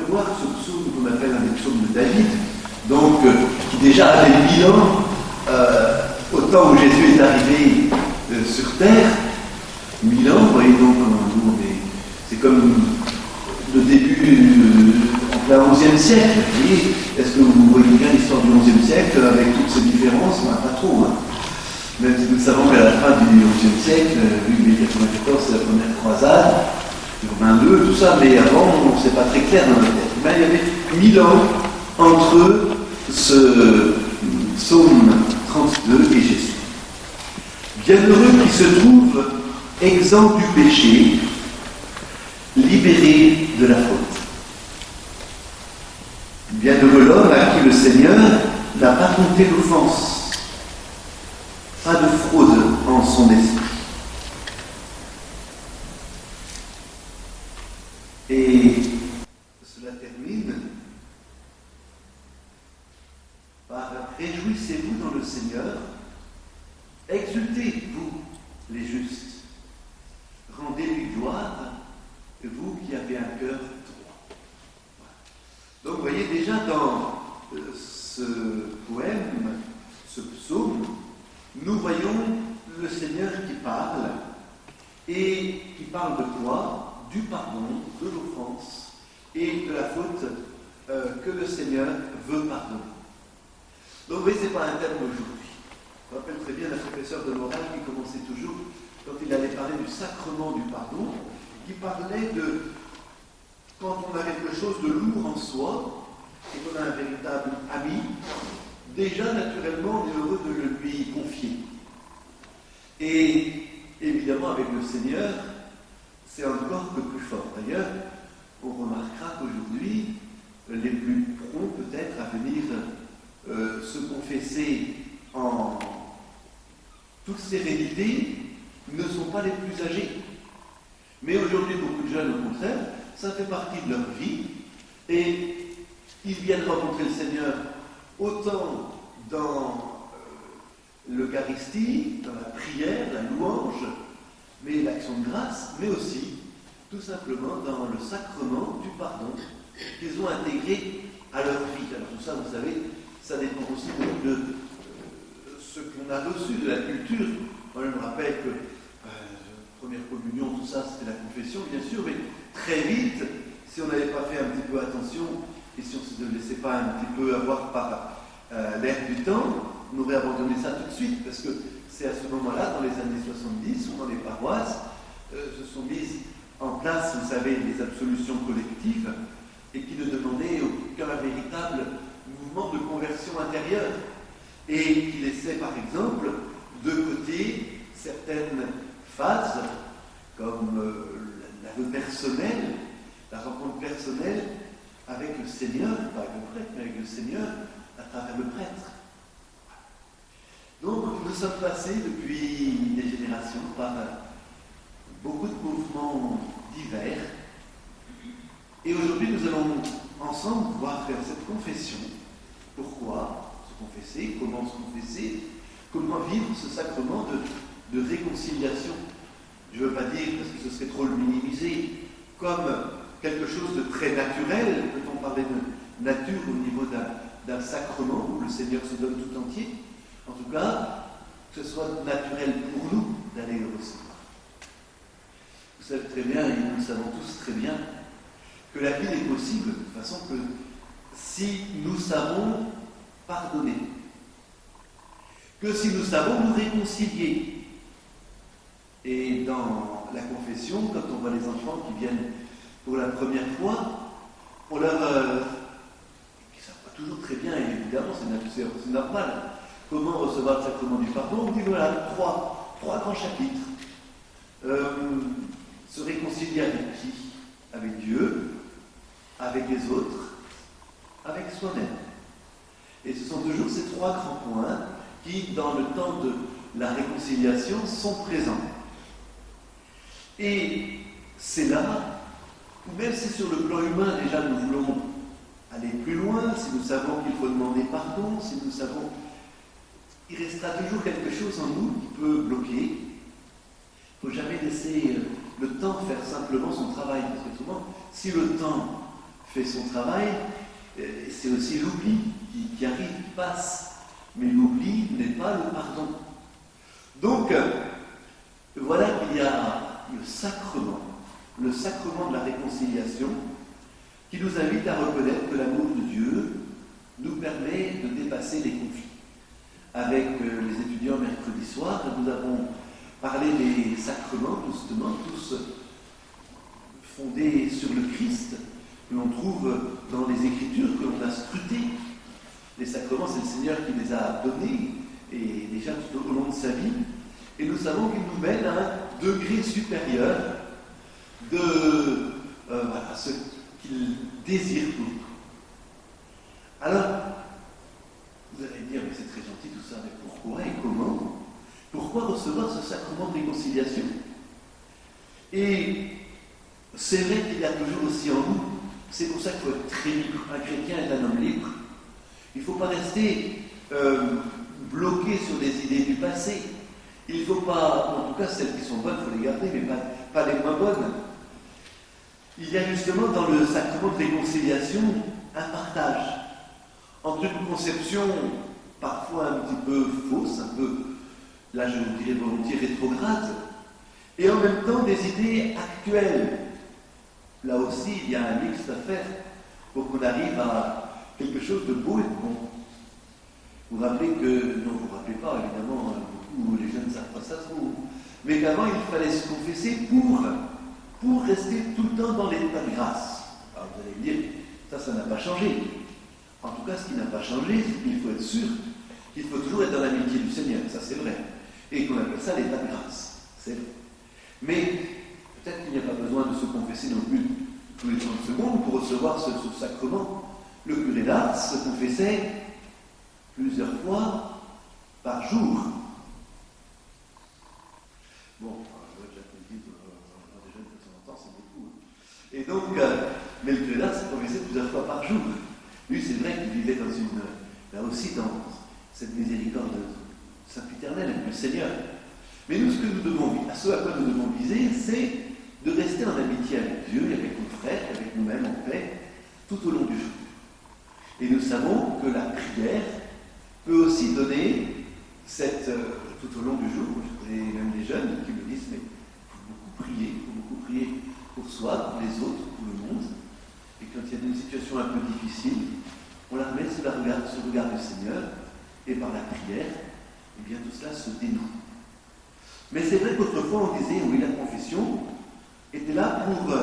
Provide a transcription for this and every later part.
voir ce psaume qu'on appelle un des psaumes de David, donc qui déjà avait 1000 ans au temps où Jésus est arrivé sur terre. 1000 ans, vous voyez, donc nous, c'est comme le début en plein XIe siècle. Vous voyez, est-ce que vous voyez bien l'histoire du XIe siècle avec toutes ces différences? Pas trop, hein. Même si nous savons qu'à la fin du XIe siècle, 1894, c'est la première croisade, 22, tout ça, mais avant, c'est pas très clair dans la tête. Mais il y avait 1000 ans entre ce psaume 32 et Jésus. Bienheureux qui se trouve exempt du péché, libéré de la faute. Bienheureux l'homme à qui le Seigneur n'a pas compté l'offense, pas de fraude en son esprit. Et cela termine par réjouissez-vous dans le Seigneur, exultez, vous, les justes, rendez-lui gloire, vous qui avez un cœur droit. Donc vous voyez déjà dans ce poème, ce psaume, nous voyons le Seigneur qui parle, et qui parle de quoi? Du pardon, de l'offense et de la faute que le Seigneur veut pardonner. Donc vous voyez, ce n'est pas un terme aujourd'hui. Je me rappelle très bien d'un professeur de morale qui commençait toujours, quand il allait parler du sacrement du pardon, qui parlait de quand on a quelque chose de lourd en soi et qu'on a un véritable ami, déjà naturellement on est heureux de le lui confier. Et évidemment avec le Seigneur, c'est encore un peu plus fort. D'ailleurs, on remarquera qu'aujourd'hui, les plus prompts peut-être à venir se confesser en toute sérénité ne sont pas les plus âgés. Mais aujourd'hui, beaucoup de jeunes, au contraire, ça fait partie de leur vie et ils viennent rencontrer le Seigneur autant dans l'Eucharistie, dans la prière, la louange, mais l'action de grâce, mais aussi, tout simplement, dans le sacrement du pardon qu'ils ont intégré à leur vie. Alors tout ça, vous savez, ça dépend aussi de ce qu'on a reçu de la culture. Moi, je me rappelle que première communion, tout ça, c'était la confession, bien sûr, mais très vite, si on n'avait pas fait un petit peu attention, et si on ne se laissait pas un petit peu avoir par l'air du temps, on aurait abandonné ça tout de suite, parce que c'est à ce moment-là, dans les années 70, où dans les paroisses se sont mises en place, vous savez, les absolutions collectives, et qui ne demandaient aucun véritable mouvement de conversion intérieure, et qui laissaient, par exemple, de côté certaines phases, comme l'aveu personnel, la rencontre personnelle avec le Seigneur, pas avec le prêtre, mais avec le Seigneur à travers le prêtre. Donc, nous sommes passés depuis des générations par beaucoup de mouvements divers. Et aujourd'hui, nous allons ensemble pouvoir faire cette confession. Pourquoi se confesser? Comment se confesser? Comment vivre ce sacrement de réconciliation? Je ne veux pas dire, parce que ce serait trop le minimiser, comme quelque chose de très naturel. Peut-on parler de nature au niveau d'un sacrement où le Seigneur se donne tout entier? En tout cas, que ce soit naturel pour nous d'aller le recevoir. Vous savez très bien, et nous le savons tous très bien, que la vie n'est possible de toute façon que si nous savons pardonner, que si nous savons nous réconcilier. Et dans la confession, quand on voit les enfants qui viennent pour la première fois, on leur... qui ne savent pas toujours très bien, et évidemment, c'est normal, comment recevoir le sacrement du pardon. On dit voilà, trois grands chapitres. Se réconcilier avec qui? Avec Dieu, avec les autres, avec soi-même. Et ce sont toujours ces trois grands points qui, dans le temps de la réconciliation, sont présents. Et c'est là, même si sur le plan humain, déjà, nous voulons aller plus loin, si nous savons qu'il faut demander pardon, si nous savons... Il restera toujours quelque chose en nous qui peut bloquer. Il ne faut jamais laisser le temps faire simplement son travail. Parce que souvent, si le temps fait son travail. C'est aussi l'oubli qui arrive, qui passe. Mais l'oubli n'est pas le pardon. Donc, voilà qu'il y a le sacrement de la réconciliation, qui nous invite à reconnaître que l'amour de Dieu nous permet de dépasser les conflits. Avec les étudiants mercredi soir, nous avons parlé des sacrements, justement, tous fondés sur le Christ, que l'on trouve dans les Écritures, que l'on a scrutés. Les sacrements, c'est le Seigneur qui les a donnés, et déjà tout au long de sa vie. Et nous savons qu'ils nous mènent à un degré supérieur de ce qu'il désire pour nous. Alors, vous allez me dire, mais c'est très gentil tout ça, mais pourquoi et comment? Pourquoi recevoir ce sacrement de réconciliation? Et c'est vrai qu'il y a toujours aussi en nous, c'est pour ça qu'il faut être très libre. Un chrétien est un homme libre. Il ne faut pas rester bloqué sur des idées du passé. Il ne faut pas, en tout cas celles qui sont bonnes, il faut les garder, mais pas les moins bonnes. Il y a justement dans le sacrement de réconciliation un partage entre une conception parfois un petit peu fausse, un peu, là je vous dirais volontiers rétrograde, et en même temps des idées actuelles. Là aussi, il y a un mix à faire pour qu'on arrive à quelque chose de beau et de bon. Vous vous rappelez que, non, vous ne vous rappelez pas, évidemment, beaucoup les jeunes ne savent pas ça trop, mais qu'avant il fallait se confesser pour rester tout le temps dans l'état de grâce. Alors vous allez me dire, ça n'a pas changé. En tout cas, ce qui n'a pas changé, c'est qu'il faut être sûr qu'il faut toujours être dans l'amitié du Seigneur, ça c'est vrai. Et qu'on appelle ça l'état de grâce, c'est vrai. Mais peut-être qu'il n'y a pas besoin de se confesser non plus tous les 30 secondes pour recevoir ce sacrement. Le curé d'Ars se confessait plusieurs fois par jour. Bon, je vois que j'applaudis des jeunes de temps en temps, c'est beaucoup. Et donc, mais le curé d'Ars se confessait plusieurs fois par jour. Lui, c'est vrai qu'il vivait là aussi dans cette miséricorde sempiternelle avec le Seigneur. Mais nous, ce à quoi nous devons viser, c'est de rester en amitié avec Dieu et avec nos frères, avec nous-mêmes en paix, tout au long du jour. Et nous savons que la prière peut aussi donner tout au long du jour. Je connais même des jeunes qui me disent, mais il faut beaucoup prier pour soi, pour les autres, pour le monde. Et quand il y a une situation un peu difficile, on la remet sous le regard du Seigneur, et par la prière, eh bien tout cela se dénoue. Mais c'est vrai qu'autrefois on disait, oui, la confession était là pour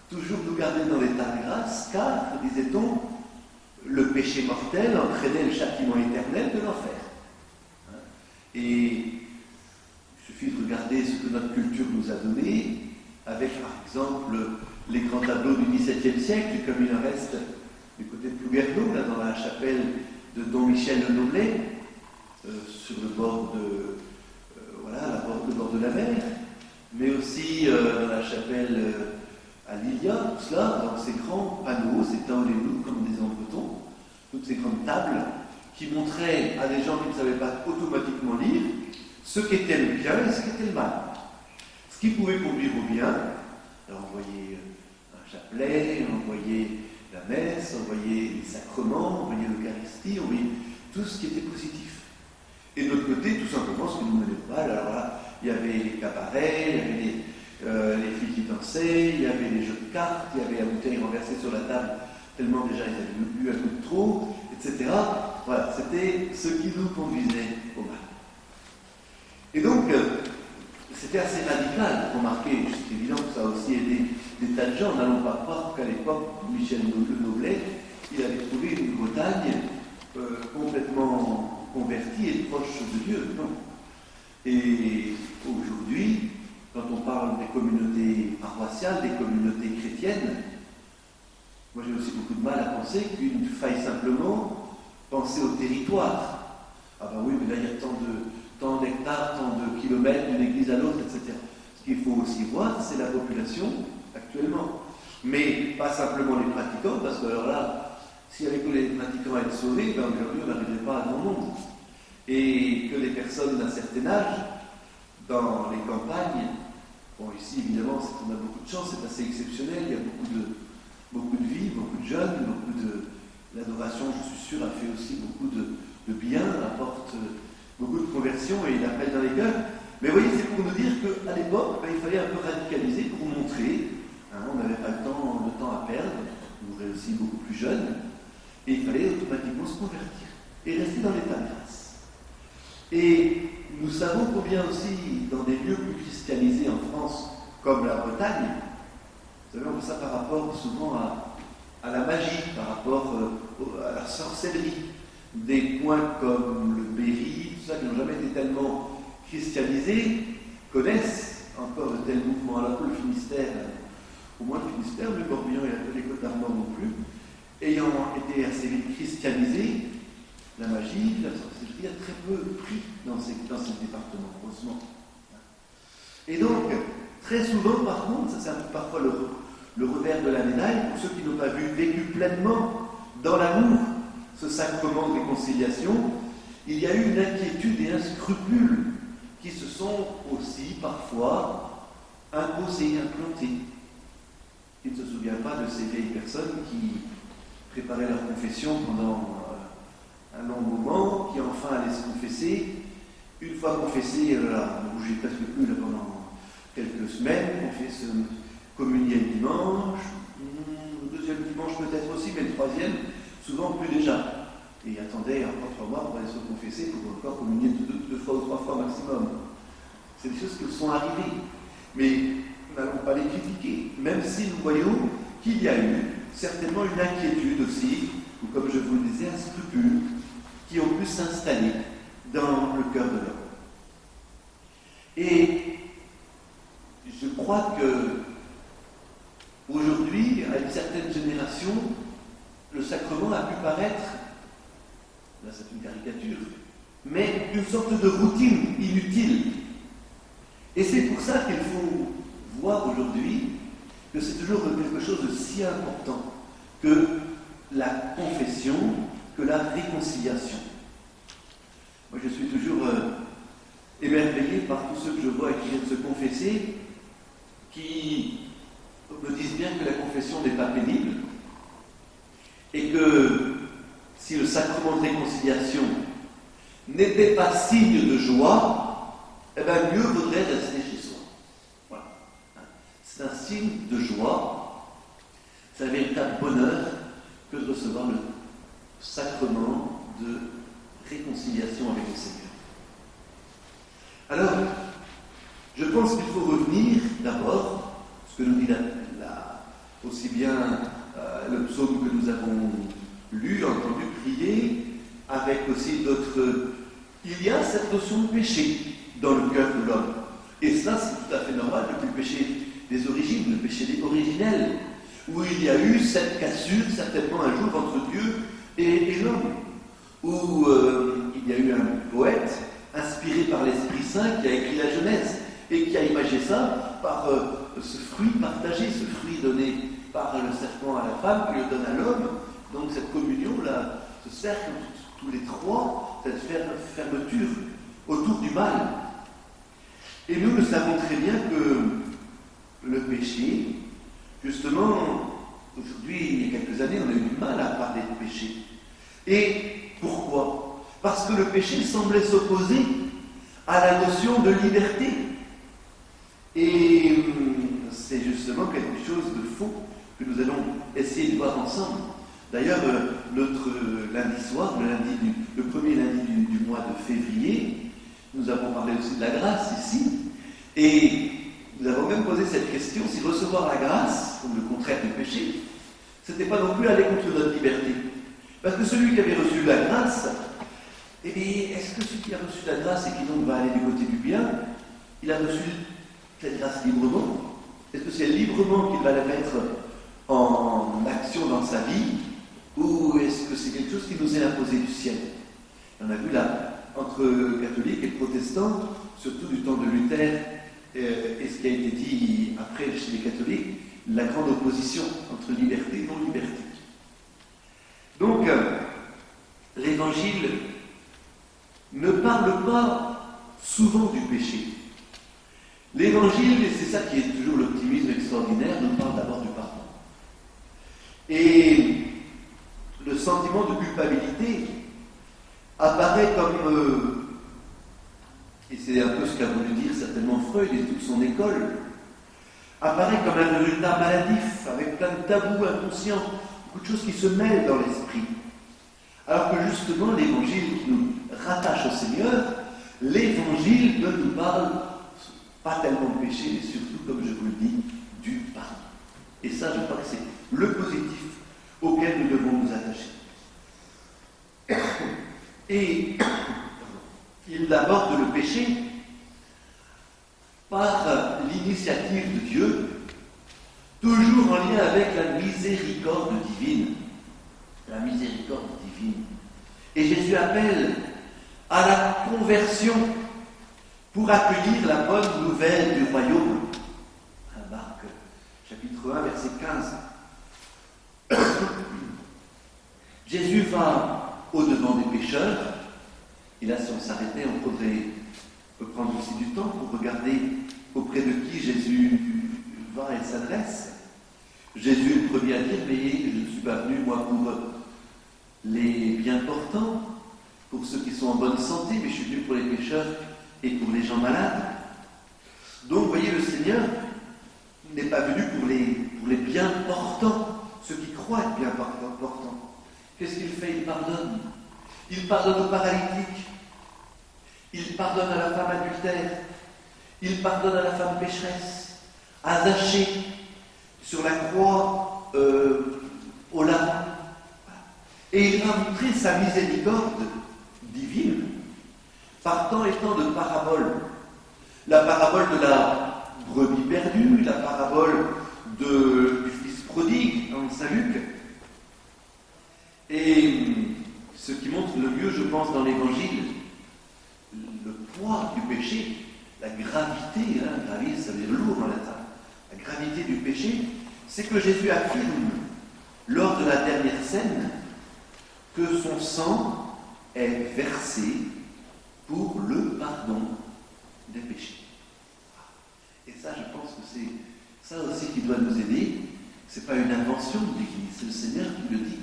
toujours nous garder dans l'état de grâce, car, disait-on, le péché mortel entraînait le châtiment éternel de l'enfer. Et il suffit de regarder ce que notre culture nous a donné, avec par exemple les grands tableaux du XVIIe siècle, comme il en reste du côté de Plouguerneau, là dans la chapelle de Don Michel le Noblet, sur le bord le bord de la mer, mais aussi dans la chapelle à Lilia, tout cela, dans ces grands panneaux, ces taolénou comme des en breton, toutes ces grandes tables qui montraient à des gens qui ne savaient pas automatiquement lire ce qu'était le bien et ce qu'était le mal. Ce qui pouvait conduire au bien, alors on voyait un chapelet, on voyait la messe, on voyait les sacrements, on voyait l'Eucharistie, on voyait tout ce qui était positif. Et de l'autre côté, tout simplement, ce que nous menait mal, alors là, il y avait les cabarets, il y avait les filles qui dansaient, il y avait les jeux de cartes, il y avait la bouteille renversée sur la table, tellement déjà ils avaient bu un peu de trop, etc. Voilà, c'était ce qui nous conduisait au mal. Et donc, c'était assez radical de remarquer, c'est évident que ça a aussi aidé des tas de gens, n'allons pas croire qu'à l'époque, Michel le Noblet, il avait trouvé une Bretagne complètement convertie et proche de Dieu, non. Et aujourd'hui, quand on parle des communautés paroissiales, des communautés chrétiennes, moi j'ai aussi beaucoup de mal à penser qu'il faille simplement penser au territoire. Ah ben oui, mais là il y a tant d'hectares, tant de kilomètres d'une église à l'autre, etc. Ce qu'il faut aussi voir, c'est la population actuellement. Mais pas simplement les pratiquants, parce que alors là, s'il y avait que les pratiquants à être sauvés, ben aujourd'hui on n'arriverait pas à grand monde. Et que les personnes d'un certain âge, dans les campagnes, bon ici évidemment on a beaucoup de chance, c'est assez exceptionnel, il y a beaucoup beaucoup de vie, beaucoup de jeunes, beaucoup de... L'adoration, je suis sûr, a fait aussi beaucoup de bien, apporte beaucoup de conversion et d'appel dans les cœurs. Mais vous voyez, c'est pour nous dire qu'à l'époque, il fallait un peu radicaliser pour montrer, on n'avait pas le temps à perdre, on était aussi beaucoup plus jeunes, et il fallait automatiquement se convertir et rester dans l'état de grâce. Et nous savons combien aussi, dans des lieux plus christianisés en France, comme la Bretagne, vous savez, on voit ça par rapport souvent à la magie, par rapport à la sorcellerie. Des coins comme le Berry, tout ça, qui n'ont jamais été tellement christianisés, connaissent encore de tels mouvements. Alors que le Finistère, au moins le Finistère, le Morbihan et un peu les Côtes d'Armor non plus, ayant été assez vite christianisés, la magie, la sorcellerie a très peu pris dans ces départements, heureusement. Et donc, très souvent, par contre, ça c'est un peu parfois le revers de la médaille, pour ceux qui n'ont pas vécu pleinement dans l'amour ce sacrement de réconciliation, il y a eu une inquiétude et un scrupule qui se sont aussi parfois imposés, implantés. Il ne se souvient pas de ces vieilles personnes qui préparaient leur confession pendant un long moment, qui enfin allaient se confesser. Une fois confessés, ne bougez presque plus pendant quelques semaines, on fait se communier le dimanche, le deuxième dimanche peut-être aussi, mais le troisième, souvent plus déjà. Et attendez encore 3 mois pour aller se confesser, pour encore communier 2 fois ou 3 fois maximum. C'est des choses qui sont arrivées. Mais nous n'allons pas les critiquer, même si nous voyons qu'il y a eu certainement une inquiétude aussi, ou comme je vous le disais, un scrupule, qui ont pu s'installer dans le cœur de l'homme. Et je crois que aujourd'hui, à une certaine génération, le sacrement a pu paraître, là c'est une caricature, mais une sorte de routine inutile. Et c'est pour ça qu'il faut voir aujourd'hui que c'est toujours quelque chose de si important que la confession, que la réconciliation. Moi je suis toujours émerveillé par tous ceux que je vois et qui viennent se confesser, qui me disent bien que la confession n'est pas pénible, et que si le sacrement de réconciliation n'était pas signe de joie, eh bien mieux vaudrait rester chez soi. Voilà. C'est un signe de joie, c'est un véritable bonheur que de recevoir le sacrement de réconciliation avec le Seigneur. Alors, je pense qu'il faut revenir d'abord, ce que nous dit aussi bien le psaume que nous avons lu, entendu, prier, avec aussi d'autres. Il y a cette notion de péché dans le cœur de l'homme. Et ça, c'est tout à fait normal depuis le péché des origines, le péché originel, où il y a eu cette cassure, certainement un jour, entre Dieu et l'homme, où il y a eu un poète inspiré par l'Esprit Saint qui a écrit la Genèse et qui a imagé ça par ce fruit partagé, ce fruit donné par le serpent à la femme, qui le donne à l'homme. Donc cette communion-là, ce cercle, tous les trois, cette fermeture autour du mal. Et nous savons très bien que le péché, justement, aujourd'hui, il y a quelques années, on a eu du mal à parler de péché. Et pourquoi ? Parce que le péché semblait s'opposer à la notion de liberté. Et c'est justement quelque chose de faux que nous allons essayer de voir ensemble. D'ailleurs, notre lundi soir, le premier lundi du mois de février, nous avons parlé aussi de la grâce ici, et nous avons même posé cette question, si recevoir la grâce, comme le contraire du péché, c'était pas non plus aller contre notre liberté. Parce que celui qui avait reçu la grâce, eh bien, est-ce que celui qui a reçu la grâce et qui donc va aller du côté du bien, il a reçu cette grâce librement? Est-ce que c'est librement qu'il va la mettre en action dans sa vie, ou est-ce que c'est quelque chose qui nous est imposé du ciel? On a vu là, entre catholiques et protestants, surtout du temps de Luther, et ce qui a été dit après chez les catholiques, la grande opposition entre liberté et non-liberté. Donc, l'Évangile ne parle pas souvent du péché. L'Évangile, et c'est ça qui est toujours l'optimisme extraordinaire, nous parle d'abord du pardon. sentiment de culpabilité apparaît comme, et c'est un peu ce qu'a voulu dire certainement Freud et toute son école, apparaît comme un résultat maladif, avec plein de tabous inconscients, beaucoup de choses qui se mêlent dans l'esprit. Alors que justement, l'évangile qui nous rattache au Seigneur, l'évangile ne nous parle pas tellement de péché, mais surtout, comme je vous le dis, du pardon. Et ça, je crois que c'est le positif auquel nous devons nous attacher. Et il aborde le péché par l'initiative de Dieu, toujours en lien avec la miséricorde divine. La miséricorde divine. Et Jésus appelle à la conversion pour accueillir la bonne nouvelle du royaume. Marc, chapitre 1, verset 15. Jésus va au-devant des pécheurs. Et là, si on s'arrêtait, on pourrait prendre aussi du temps pour regarder auprès de qui Jésus va et s'adresse. Jésus est le premier à dire, mais je ne suis pas venu, moi, pour les bien portants, pour ceux qui sont en bonne santé, mais je suis venu pour les pécheurs et pour les gens malades. Donc, vous voyez, le Seigneur n'est pas venu pour les bien portants, ceux qui croient être bien portants. Qu'est-ce qu'il fait? Il pardonne. Il pardonne aux paralytiques. Il pardonne à la femme adultère. Il pardonne à la femme pécheresse. À Zachée, sur la croix, au lavant. Et il va montrer sa miséricorde divine par tant et tant de paraboles. La parabole de la brebis perdue, la parabole du fils prodigue dans Saint Luc. Et ce qui montre le mieux, je pense, dans l'Évangile, le poids du péché, la gravité, gravité, ça veut dire lourd en latin, la gravité du péché, c'est que Jésus affirme, lors de la dernière scène, que son sang est versé pour le pardon des péchés. Et ça, je pense que c'est ça aussi qui doit nous aider. Ce n'est pas une invention de l'Église, c'est le Seigneur qui le dit,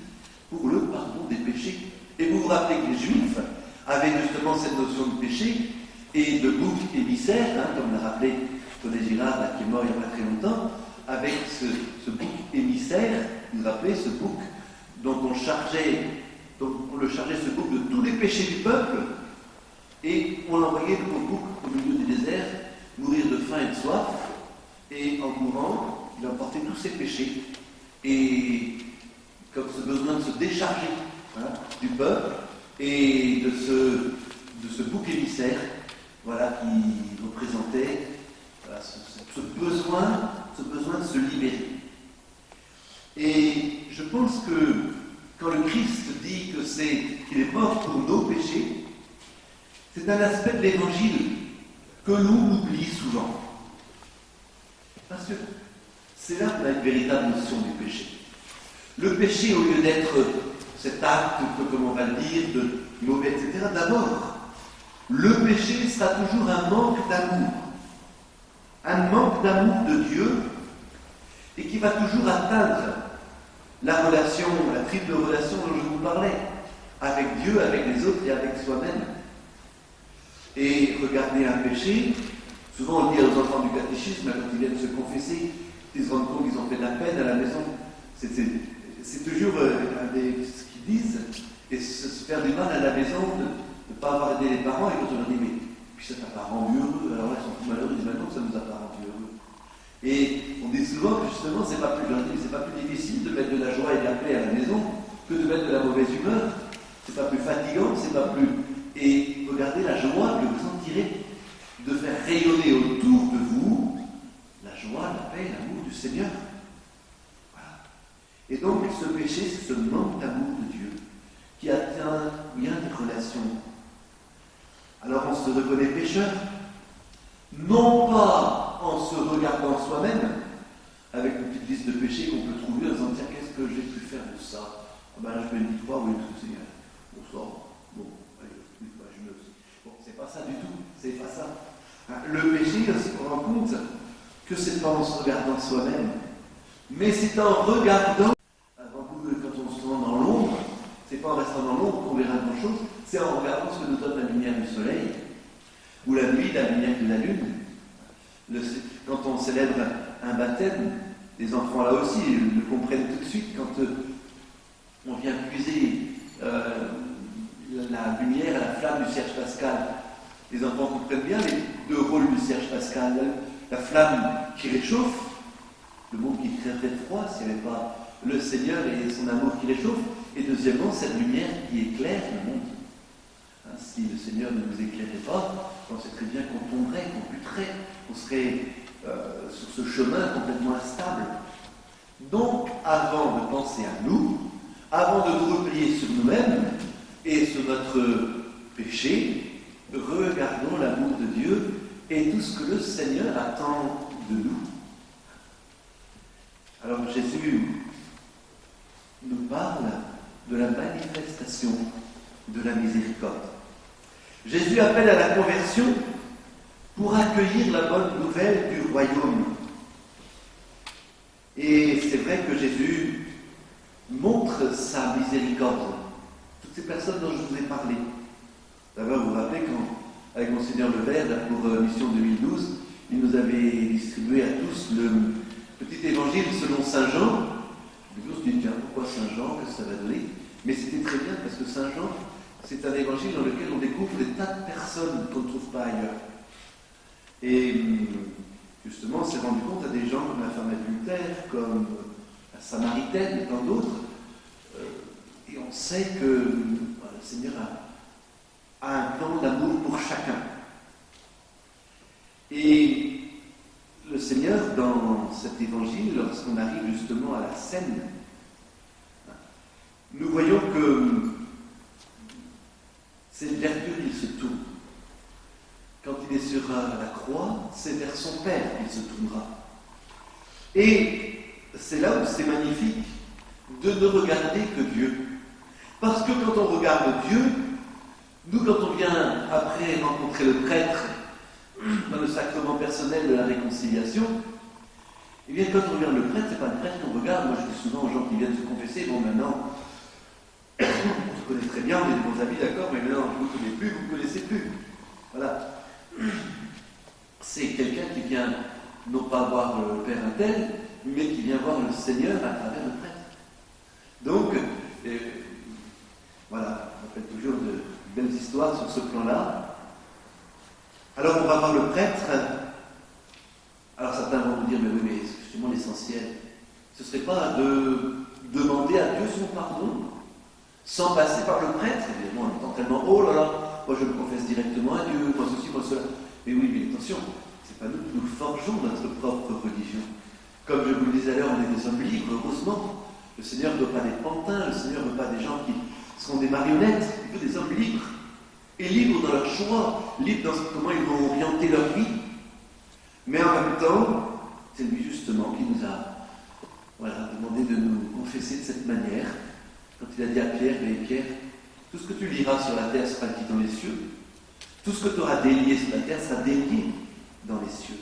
pour le pardon des péchés. Et vous vous rappelez que les Juifs avaient justement cette notion de péché et de bouc émissaire, comme l'a rappelé Tonnet Girard, là, qui est mort il n'y a pas très longtemps, avec ce bouc émissaire, vous vous rappelez, ce bouc dont on le chargeait ce bouc de tous les péchés du peuple, et on l'envoyait le bouc au milieu du désert, mourir de faim et de soif, et en mourant, il emportait tous ses péchés, et comme ce besoin de se décharger du peuple, et de ce bouc émissaire, qui représentait ce besoin de se libérer. Et je pense que quand le Christ dit qu'il est mort pour nos péchés, c'est un aspect de l'Évangile que l'on oublie souvent. Parce que c'est là qu'on a une véritable notion du péché. Le péché, au lieu d'être cet acte, comme on va le dire, de mauvais, etc., d'abord, le péché sera toujours un manque d'amour. Un manque d'amour de Dieu, et qui va toujours atteindre la relation, la triple relation dont je vous parlais, avec Dieu, avec les autres et avec soi-même. Et regarder un péché, souvent on le dit aux enfants du catéchisme, quand ils viennent se confesser, ils se rendent compte qu'ils ont fait de la peine à la maison. C'est toujours ce qu'ils disent, et se faire du mal à la maison, de ne pas avoir aidé les parents, et quand on leur dit, mais puis ça t'a pas rendu heureux, alors là ils sont tous malheureux, ils disent, maintenant ça ne nous a pas rendu heureux. Et on dit souvent que justement, c'est pas plus difficile de mettre de la joie et de la paix à la maison que de mettre de la mauvaise humeur. C'est pas plus fatigant, c'est pas plus. Et regardez la joie que vous en tirez de faire rayonner autour de vous la joie, la paix, l'amour du Seigneur. Voilà. Et donc, ce péché, c'est ce manque d'amour de Dieu qui atteint bien des relations. Alors, on se reconnaît pécheur, non pas en se regardant soi-même, avec une petite liste de péchés qu'on peut trouver en disant, tiens, qu'est-ce que j'ai pu faire de ça? Ah ben là, je fais une petite fois, oui, tout c'est bon sort, bon, allez, je me... Bon, c'est pas ça du tout, c'est pas ça. Le péché, on se rend compte que c'est pas en se regardant soi-même, mais c'est en regardant, avant tout, quand on se rend dans l'ombre, c'est pas en restant dans l'ombre qu'on verra grand-chose, c'est en regardant ce que nous donne la lumière du soleil, ou la nuit, la lumière de la lune. Quand on célèbre un baptême, les enfants là aussi le comprennent tout de suite. Quand on vient puiser la lumière, la flamme du cierge pascal, les enfants comprennent bien les deux rôles du cierge pascal. La flamme qui réchauffe, le monde qui est très très froid s'il n'y avait pas le Seigneur et son amour qui réchauffe, et deuxièmement cette lumière qui éclaire le monde. Si le Seigneur ne nous éclairait pas, on sait très bien qu'on tomberait, qu'on buterait, qu'on serait sur ce chemin complètement instable. Donc, avant de penser à nous, avant de nous replier sur nous-mêmes et sur notre péché, regardons l'amour de Dieu et tout ce que le Seigneur attend de nous. Alors Jésus nous parle de la manifestation de la miséricorde. Jésus appelle à la conversion pour accueillir la bonne nouvelle du royaume. Et c'est vrai que Jésus montre sa miséricorde. Toutes ces personnes dont je vous ai parlé. D'abord, vous vous rappelez quand, avec Monseigneur Levert, pour Mission 2012, il nous avait distribué à tous le petit évangile selon Saint Jean. Nous se dit, tiens, pourquoi Saint Jean, qu'est-ce que ça va donner? Mais c'était très bien parce que Saint Jean, c'est un évangile dans lequel on découvre des tas de personnes qu'on ne trouve pas ailleurs. Et justement, on s'est rendu compte à des gens comme la femme adultère, comme la Samaritaine et tant d'autres. Et on sait que le Seigneur a un plan d'amour pour chacun. Et le Seigneur, dans cet évangile, lorsqu'on arrive justement à la scène, nous voyons que c'est vers Dieu qu'il se tourne. Quand il est sur la croix, c'est vers son Père qu'il se tournera. Et c'est là où c'est magnifique de ne regarder que Dieu. Parce que quand on regarde Dieu, nous, quand on vient après rencontrer le prêtre dans le sacrement personnel de la réconciliation, eh bien, quand on regarde le prêtre, c'est pas le prêtre qu'on regarde. Moi, je dis souvent aux gens qui viennent se confesser, bon, maintenant, on se connaît très bien, on est de bons amis, d'accord, mais maintenant, je ne vous connais plus, vous ne me connaissez plus. Voilà. C'est quelqu'un qui vient, non pas voir le Père un tel, mais qui vient voir le Seigneur à travers le prêtre. Donc, voilà, on fait toujours de belles histoires sur ce plan-là. Alors, on va voir le prêtre. Alors, certains vont nous dire, mais oui, mais c'est justement l'essentiel. Ce ne serait pas de demander à Dieu son pardon sans passer par le prêtre. Évidemment, en étant tellement, oh là là, moi je me confesse directement à Dieu, moi ceci, moi cela. Mais oui, mais attention, c'est pas nous qui nous forgeons notre propre religion. Comme je vous le disais à l'heure, on est des hommes libres, heureusement. Le Seigneur ne veut pas des pantins, le Seigneur ne veut pas des gens qui seront des marionnettes, il veut des hommes libres. Et libres dans leur choix, libres dans comment ils vont orienter leur vie. Mais en même temps, c'est lui justement qui nous a demandé de nous confesser de cette manière. Quand il a dit à Pierre, mais Pierre, tout ce que tu liras sur la terre sera dit dans les cieux. Tout ce que tu auras délié sur la terre sera délié dans les cieux.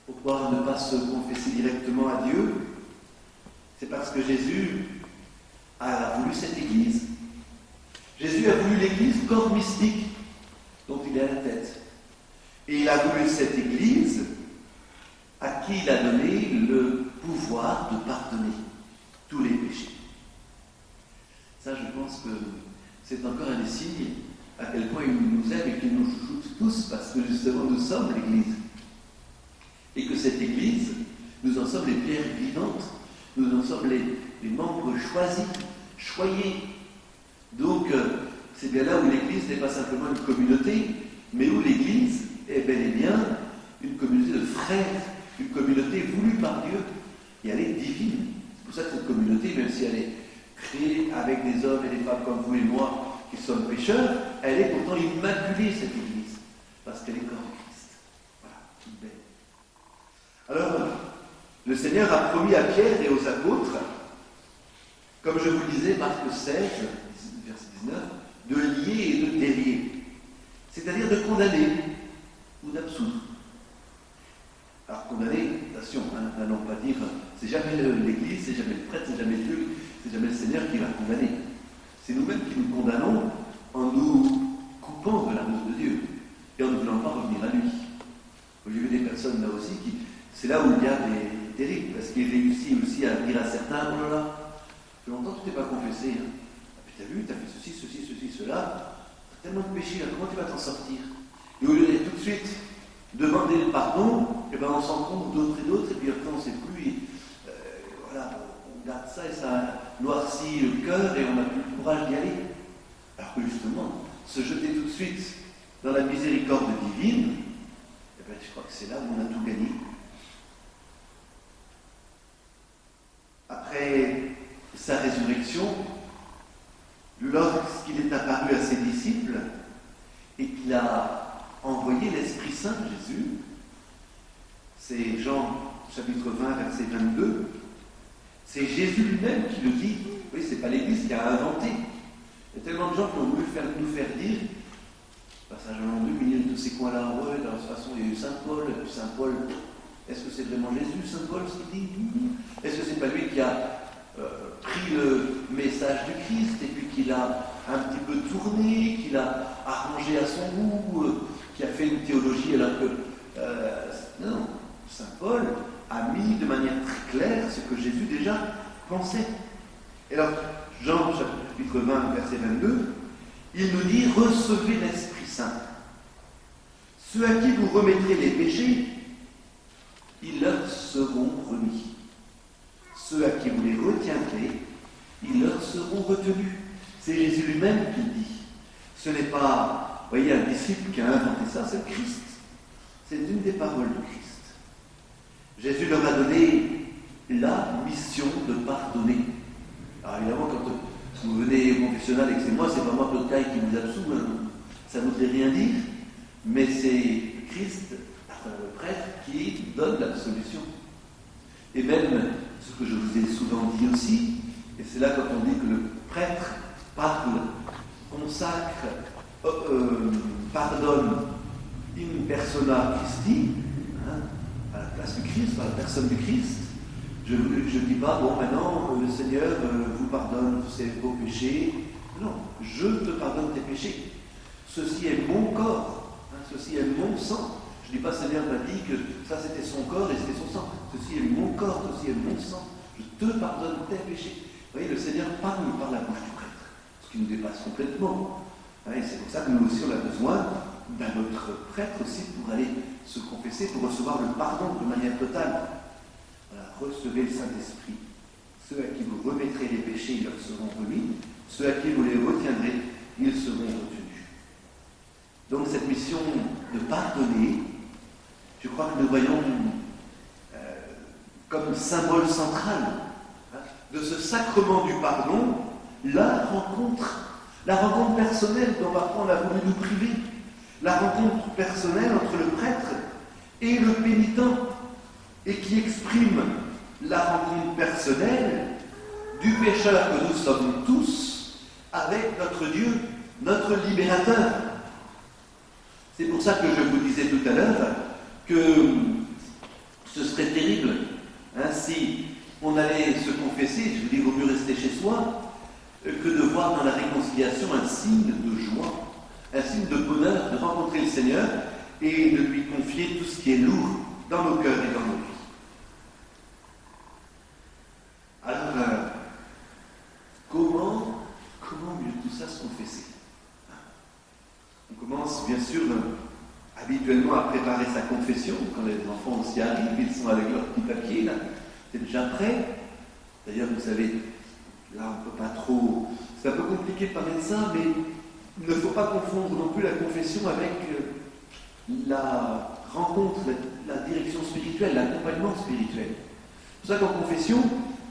Pourquoi ne pas se confesser directement à Dieu? C'est parce que Jésus a voulu cette Église. Jésus a voulu l'Église corps mystique dont il est à la tête. Et il a voulu cette Église à qui il a donné le pouvoir de pardonner tous les péchés. Ça, je pense que c'est encore un des signes à quel point il nous aime et qu'il nous chouchoute tous, parce que justement nous sommes l'Église. Et que cette Église, nous en sommes les pierres vivantes, nous en sommes les membres choisis, choyés. Donc, c'est bien là où l'Église n'est pas simplement une communauté, mais où l'Église est bel et bien une communauté de frères, une communauté voulue par Dieu, et elle est divine. C'est pour ça que cette communauté, même si elle est créée avec des hommes et des femmes comme vous et moi, qui sommes pécheurs, elle est pourtant immaculée, cette Église, parce qu'elle est corps de Christ. Voilà, toute belle. Alors, le Seigneur a promis à Pierre et aux apôtres, comme je vous le disais, Marc 16, verset 19, de lier et de délier, c'est-à-dire de condamner ou d'absoudre. Alors, condamner, attention, n'allons pas dire C'est jamais l'Église, c'est jamais le prêtre, c'est jamais Dieu, c'est jamais le Seigneur qui va condamner. C'est nous-mêmes qui nous condamnons en nous coupant de l'amour de Dieu et en ne voulant pas revenir à lui. J'ai vu des personnes là aussi qui... C'est là où le diable est terrible, parce qu'il réussit aussi à dire à certains, oh là là, ça fait longtemps que tu t'es pas confessé. Hein. Puis t'as vu, t'as fait ceci, cela, t'as tellement de péchés, là, comment tu vas t'en sortir? Et au lieu d'être tout de suite demander le pardon, et ben on s'en compte d'autres et d'autres, et puis après on ne sait plus, et, voilà, on garde ça et ça noircit le cœur et on n'a plus le courage d'y aller. Alors que justement, se jeter tout de suite dans la miséricorde divine, eh ben, je crois que c'est là où on a tout gagné. Après sa résurrection, lorsqu'il est apparu à ses disciples et qu'il a envoyé l'Esprit Saint, Jésus, c'est Jean chapitre 20, verset 22, c'est Jésus lui-même qui le dit. Oui, c'est pas l'Église qui a inventé. Il y a tellement de gens qui ont voulu nous faire dire, passage en l'an 2, milieu de tous ces coins-là, ouais, de toute façon, il y a eu Saint Paul, et puis Saint Paul, est-ce que c'est vraiment Jésus, Saint Paul, ce qu'il dit? Est-ce que c'est pas lui qui a pris le message du Christ, et puis qu'il a un petit peu tourné, qu'il a arrangé à son goût, qui a fait une théologie alors que... non, Saint Paul a mis de manière très claire ce que Jésus déjà pensait. Et alors, Jean chapitre 20, verset 22, il nous dit « Recevez l'Esprit Saint. Ceux à qui vous remettrez les péchés, ils leur seront remis. Ceux à qui vous les retiendrez, ils leur seront retenus. » C'est Jésus lui-même qui le dit. Ce n'est pas, vous voyez, un disciple qui a inventé ça, c'est le Christ. C'est une des paroles du Christ. Jésus leur a donné la mission de pardonner. Alors évidemment, quand vous venez au confessionnal et que c'est moi, c'est pas moi, Claude Caille, qui vous absout, hein. Ça ne voudrait rien dire, mais c'est le Christ, le prêtre, qui donne l'absolution. Et même, ce que je vous ai souvent dit aussi, et c'est là quand on dit que le prêtre parle, consacre, pardonne in persona Christi, hein, à la place du Christ, à la personne du Christ. Je ne dis pas, bon, maintenant, le Seigneur vous pardonne vos péchés. Non, je te pardonne tes péchés. Ceci est mon corps, hein, ceci est mon sang. Je ne dis pas, Seigneur m'a dit que ça c'était son corps et c'était son sang. Ceci est mon corps, ceci est mon sang. Je te pardonne tes péchés. Vous voyez, le Seigneur parle par la bouche du prêtre, ce qui nous dépasse complètement. Et c'est pour ça que nous aussi, on a besoin d'un autre prêtre aussi pour aller se confesser, pour recevoir le pardon de manière totale. Voilà, recevez le Saint-Esprit. Ceux à qui vous remettrez les péchés, ils leur seront remis. Ceux à qui vous les retiendrez, ils seront retenus. Donc cette mission de pardonner, je crois que nous voyons comme symbole central de ce sacrement du pardon, la rencontre personnelle dont parfois on a voulu nous priver, la rencontre personnelle entre le prêtre et le pénitent, et qui exprime la rencontre personnelle du pécheur que nous sommes tous avec notre Dieu, notre libérateur. C'est pour ça que je vous disais tout à l'heure que ce serait terrible si on allait se confesser, je vous dis, il vaut mieux rester chez soi, que de voir dans la réconciliation un signe de joie, un signe de bonheur, de rencontrer le Seigneur et de lui confier tout ce qui est lourd dans nos cœurs et dans nos vies. Alors, comment mieux tout ça se confesser? On commence bien sûr habituellement à préparer sa confession. Quand les enfants aussi arrivent, ils sont avec leur petit papier, là, c'est déjà prêt. D'ailleurs, vous savez, là on ne peut pas trop... C'est un peu compliqué de parler de ça, mais il ne faut pas confondre non plus la confession avec la rencontre, la direction spirituelle, l'accompagnement spirituel. C'est pour ça qu'en confession,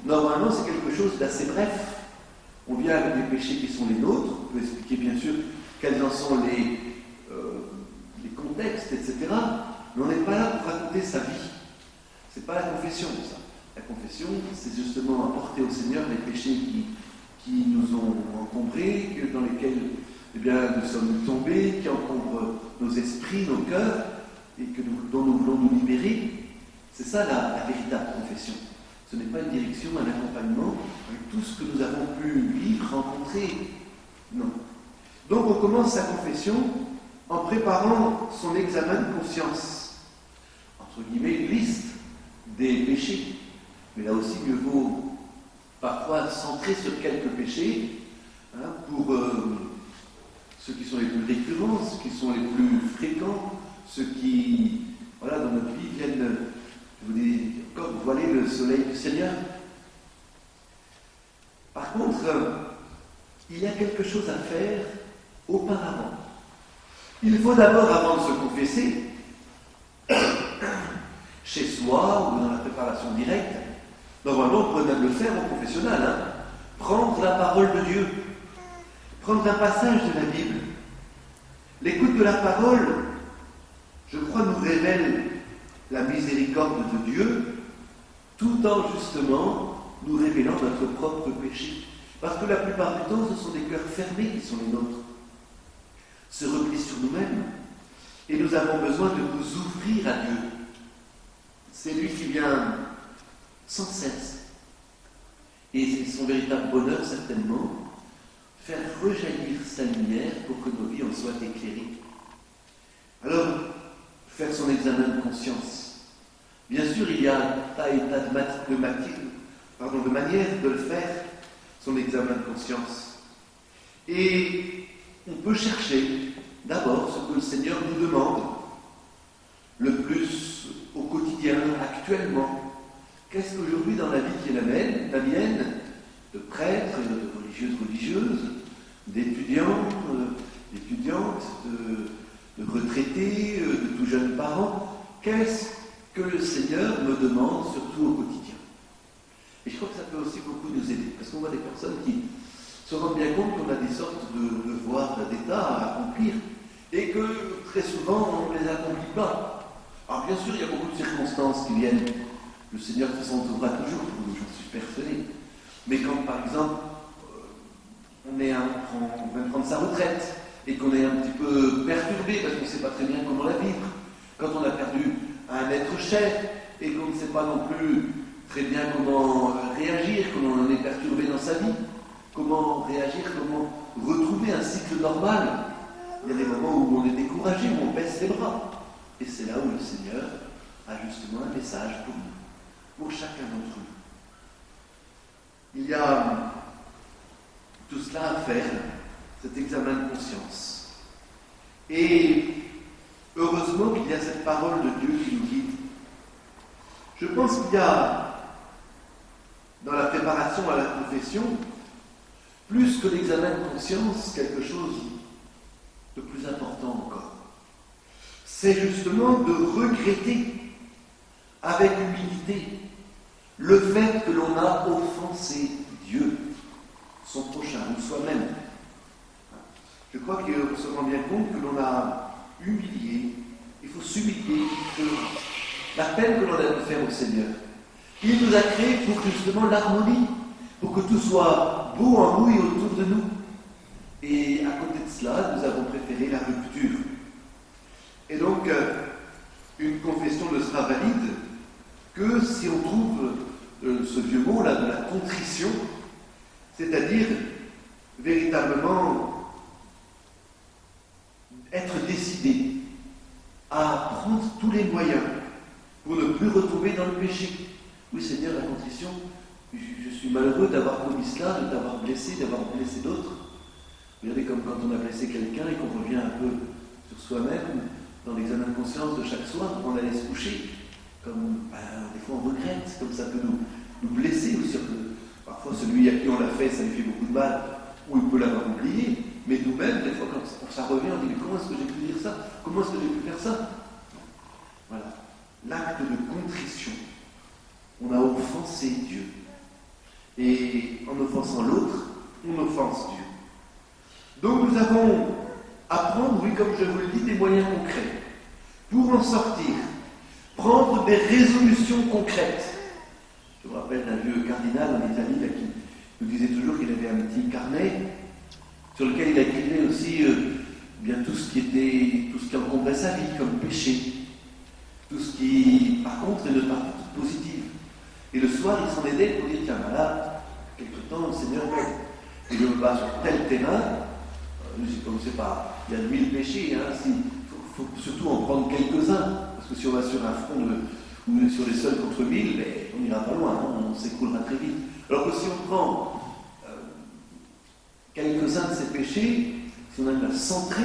normalement, c'est quelque chose d'assez bref. On vient avec les péchés qui sont les nôtres, on peut expliquer bien sûr quels en sont les contextes, etc. Mais on n'est pas là pour raconter sa vie. C'est pas la confession, ça. La confession, c'est justement apporter au Seigneur les péchés qui nous ont encombrés, dans lesquels nous sommes tombés, qui encombrent nos esprits, nos cœurs, et dont nous voulons nous libérer. C'est ça la véritable confession. Ce n'est pas une direction, un accompagnement avec tout ce que nous avons pu vivre, rencontrer. Non. Donc on commence sa confession en préparant son examen de conscience. Entre guillemets, une liste des péchés. Mais là aussi, mieux vaut parfois centrer sur quelques péchés pour ceux qui sont les plus récurrents, ceux qui sont les plus fréquents, ceux qui, voilà, dans notre vie, viennent, je vous dis encore, voiler le soleil du Seigneur. Par contre, il y a quelque chose à faire auparavant. Il faut d'abord, avant de se confesser, chez soi ou dans la préparation directe, normalement on peut même le faire au confessionnal, prendre la parole de Dieu, prendre un passage de la Bible. L'écoute de la parole, je crois, nous révèle la miséricorde de Dieu, tout en justement nous révélant notre propre péché. Parce que la plupart du temps, ce sont des cœurs fermés qui sont les nôtres, se replient sur nous-mêmes, et nous avons besoin de nous ouvrir à Dieu. C'est lui qui vient sans cesse. Et c'est son véritable bonheur, certainement, faire rejaillir sa lumière pour que nos vies en soient éclairées. Alors, faire son examen de conscience. Bien sûr, il y a tas et tas de manières de le faire, son examen de conscience. Et on peut chercher d'abord ce que le Seigneur nous demande le plus au quotidien, actuellement. Qu'est-ce qu'aujourd'hui dans la vie qui est la mienne, de prêtres, de religieuses, d'étudiants, d'étudiantes, de retraités, de tout jeunes parents, qu'est-ce que le Seigneur me demande surtout au quotidien? Et je crois que ça peut aussi beaucoup nous aider, parce qu'on voit des personnes qui se rendent bien compte qu'on a des sortes de devoirs d'État à accomplir, et que très souvent on ne les accomplit pas. Alors bien sûr, il y a beaucoup de circonstances qui viennent. Le Seigneur s'entourera toujours pour nous, j'en suis persuadé. Mais quand, par exemple, on vient de prendre sa retraite et qu'on est un petit peu perturbé parce qu'on ne sait pas très bien comment la vivre, quand on a perdu un être cher et qu'on ne sait pas non plus très bien comment réagir, comment on est perturbé dans sa vie, comment réagir, comment retrouver un cycle normal. Il y a des moments où on est découragé, où on baisse les bras. Et c'est là où le Seigneur a justement un message pour nous, pour chacun d'entre nous. Il y a tout cela à faire, cet examen de conscience. Et heureusement qu'il y a cette parole de Dieu qui nous guide. Je pense qu'il y a, dans la préparation à la confession, plus que l'examen de conscience, quelque chose de plus important encore. C'est justement de regretter avec humilité le fait que l'on a offensé Dieu, son prochain, ou soi-même. Je crois qu'on se rend bien compte que l'on a humilié, il faut s'humilier de la peine que l'on a de faire au Seigneur. Il nous a créés pour justement l'harmonie, pour que tout soit beau en nous et autour de nous. Et à côté de cela, nous avons préféré la rupture. Et donc, une confession ne sera valide que si on trouve ce vieux mot-là de la contrition, c'est-à-dire véritablement être décidé à prendre tous les moyens pour ne plus retomber dans le péché. Oui, Seigneur, la contrition, je suis malheureux d'avoir commis cela, de t'avoir blessé, d'avoir blessé d'autres. Regardez comme quand on a blessé quelqu'un et qu'on revient un peu sur soi-même, dans l'examen de conscience de chaque soir, on allait se coucher. Comme des fois on regrette, comme ça peut nous blesser, ou parfois celui à qui on l'a fait, ça lui fait beaucoup de mal, ou il peut l'avoir oublié, mais nous-mêmes, des fois quand ça revient, on dit mais comment est-ce que j'ai pu dire ça? Comment est-ce que j'ai pu faire ça? Voilà, l'acte de contrition. On a offensé Dieu. Et en offensant l'autre, on offense Dieu. Donc nous avons à prendre, oui, comme je vous le dis, des moyens concrets pour en sortir. Prendre des résolutions concrètes. Je me rappelle d'un vieux cardinal en Italie là, qui nous disait toujours qu'il avait un petit carnet sur lequel il écrivait aussi bien tout ce qui encombrait sa vie comme péché. Tout ce qui, par contre, est de partie toute positive. Et le soir, il s'en aidait pour dire, tiens, ben là, quelque temps, le Seigneur m'aide. Et je me bats sur tel terrain, comme c'est pas, il y a 1000 péchés, hein, faut surtout en prendre quelques-uns, parce que si on va sur un front ou sur les seuls contre 1000, ben, on n'ira pas loin, hein, on s'écroulera très vite. Alors que si on prend quelques-uns de ces péchés, si on arrive à centrer,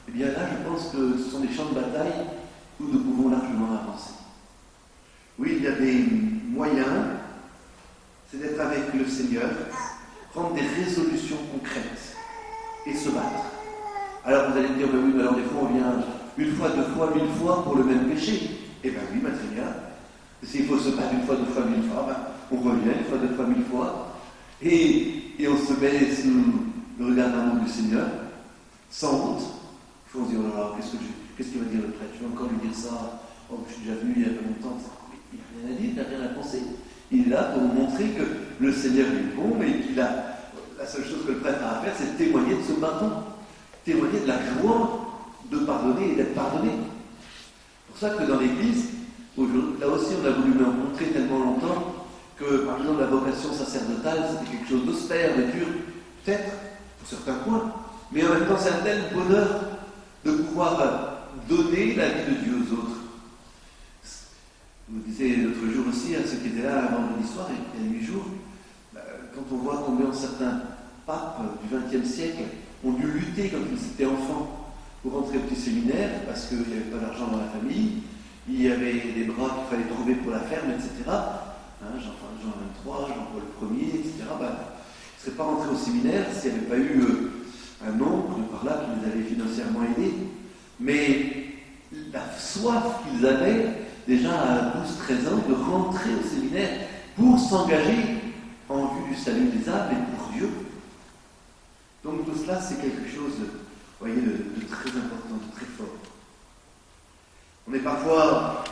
eh bien là, je pense que ce sont des champs de bataille où nous pouvons largement avancer. Oui, il y a des moyens, c'est d'être avec le Seigneur, prendre des résolutions concrètes et se battre. Alors vous allez me dire, ben oui, mais alors des fois on vient une fois, 2 fois, 1000 fois pour le même péché. Eh bien oui, très bien. S'il faut se battre une fois, 2 fois, 1000 fois, ben, on revient une fois, 2 fois, 1000 fois. Et on se met sous le regard d'amour du Seigneur, sans honte. Il faut se dire, oh là là, qu'est-ce qu'il va dire le prêtre? Je vais encore lui dire ça. Oh, je suis déjà venu il y a pas longtemps. Il n'a rien à dire, il n'a rien à penser. Il est là pour nous montrer que le Seigneur est bon, mais qu'il a. La seule chose que le prêtre a à faire, c'est témoigner de ce pardon. Témoigner de la joie de pardonner et d'être pardonné. C'est pour ça que dans l'Église, là aussi, on a voulu me montrer tellement longtemps que, par exemple, la vocation sacerdotale, c'était quelque chose d'austère, de dur, peut-être, pour certains points, mais en même temps, c'est un tel bonheur de pouvoir donner la vie de Dieu aux autres. Vous disiez l'autre jour aussi, à ceux qui étaient là vendredi soir, il y a 8 jours, quand on voit combien certains papes du XXe siècle ont dû lutter quand ils étaient enfants pour rentrer au petit séminaire, parce qu'il n'y avait pas d'argent dans la famille, il y avait des bras qu'il fallait trouver pour la ferme, etc. Jean 23, Jean-Paul Ier, etc. Ils ne seraient pas rentrés au séminaire s'il n'y avait pas eu un oncle par là qui les avait financièrement aidés. Mais la soif qu'ils avaient, déjà à 12-13 ans, de rentrer au séminaire pour s'engager en vue du salut des âmes et pour Dieu. Donc tout cela, c'est quelque chose, voyez, de très important, de très fort. On est parfois,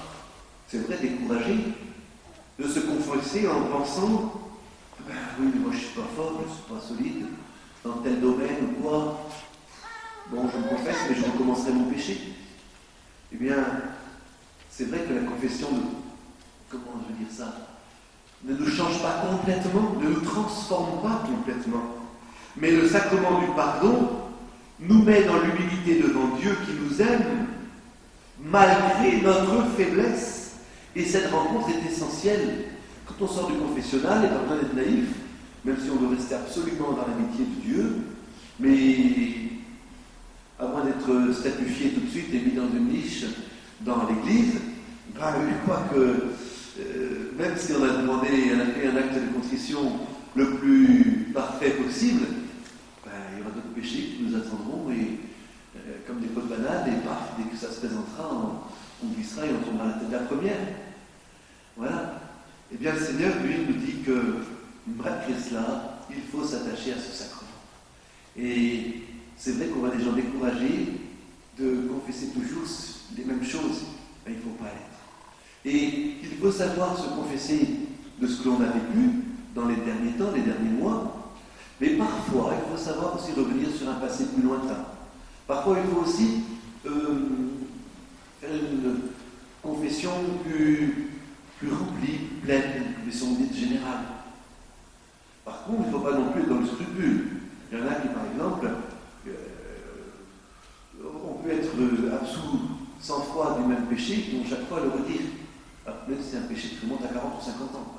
c'est vrai, découragé de se confesser en pensant oui, mais moi je ne suis pas fort, je ne suis pas solide dans tel domaine ou quoi. Bon, je me confesse, mais je recommencerai mon péché. Eh bien, c'est vrai que la confession, comment je veux dire ça, ne nous change pas complètement, ne nous transforme pas complètement. Mais le sacrement du pardon nous met dans l'humilité devant Dieu qui nous aime, malgré notre faiblesse. Et cette rencontre est essentielle. Quand on sort du confessionnal, et pas besoin d'être naïf, même si on veut rester absolument dans l'amitié de Dieu, mais à moins d'être statufié tout de suite et mis dans une niche dans l'Église, je crois que même si on a fait un acte de contrition le plus parfait possible, il y aura d'autres péchés qui nous attendront et comme des pots de banane, et paf, dès que ça se présentera, on glissera et on tombera la tête à la première. Voilà. Eh bien, le Seigneur, lui, nous dit que malgré cela, il faut s'attacher à ce sacrement. Et c'est vrai qu'on voit des gens découragés de confesser toujours les mêmes choses. Mais il ne faut pas l'être. Et il faut savoir se confesser de ce que l'on a vécu dans les derniers temps, les derniers mois. Mais parfois, il faut savoir aussi revenir sur un passé plus lointain. Parfois, il faut aussi faire une confession plus remplie, pleine, une confession dite générale. Par contre, il ne faut pas non plus être dans le scrupule. Il y en a qui, par exemple, on peut être absous 100 fois du même péché, qui vont chaque fois le redire. Même si c'est un péché qui remonte à 40 ou 50 ans.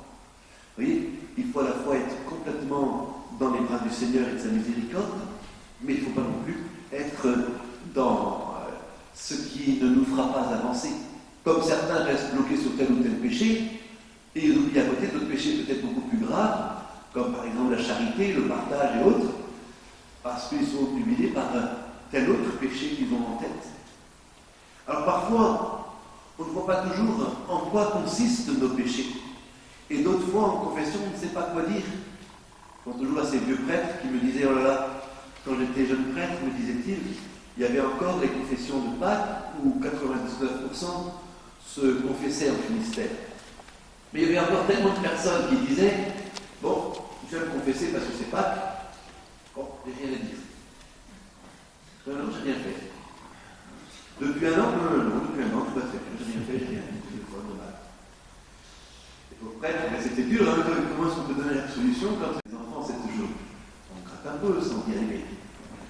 Vous voyez, il faut à la fois être complètement dans les bras du Seigneur et de sa miséricorde, mais il ne faut pas non plus être dans ce qui ne nous fera pas avancer. Comme certains restent bloqués sur tel ou tel péché, et ils oublient à côté d'autres péchés peut-être beaucoup plus graves, comme par exemple la charité, le partage et autres, parce qu'ils sont humiliés par tel autre péché qu'ils ont en tête. Alors parfois, on ne voit pas toujours en quoi consistent nos péchés. Et d'autres fois, en confession, on ne sait pas quoi dire. Je pense toujours à ces vieux prêtres qui me disaient, oh là là, quand j'étais jeune prêtre, me disait-il, il y avait encore les confessions de Pâques où 99% se confessaient en Finistère. Mais il y avait encore tellement de personnes qui disaient, bon, je vais me confesser parce que c'est Pâques, bon, j'ai rien à dire. Non, j'ai rien fait. Depuis un an, non, depuis un an, tout à fait. J'ai rien fait, j'ai rien dit. Au prêtre, mais c'était dur, hein, comment est-ce qu'on peut donner la solution quand les enfants, c'est toujours. On gratte un peu sans y arriver.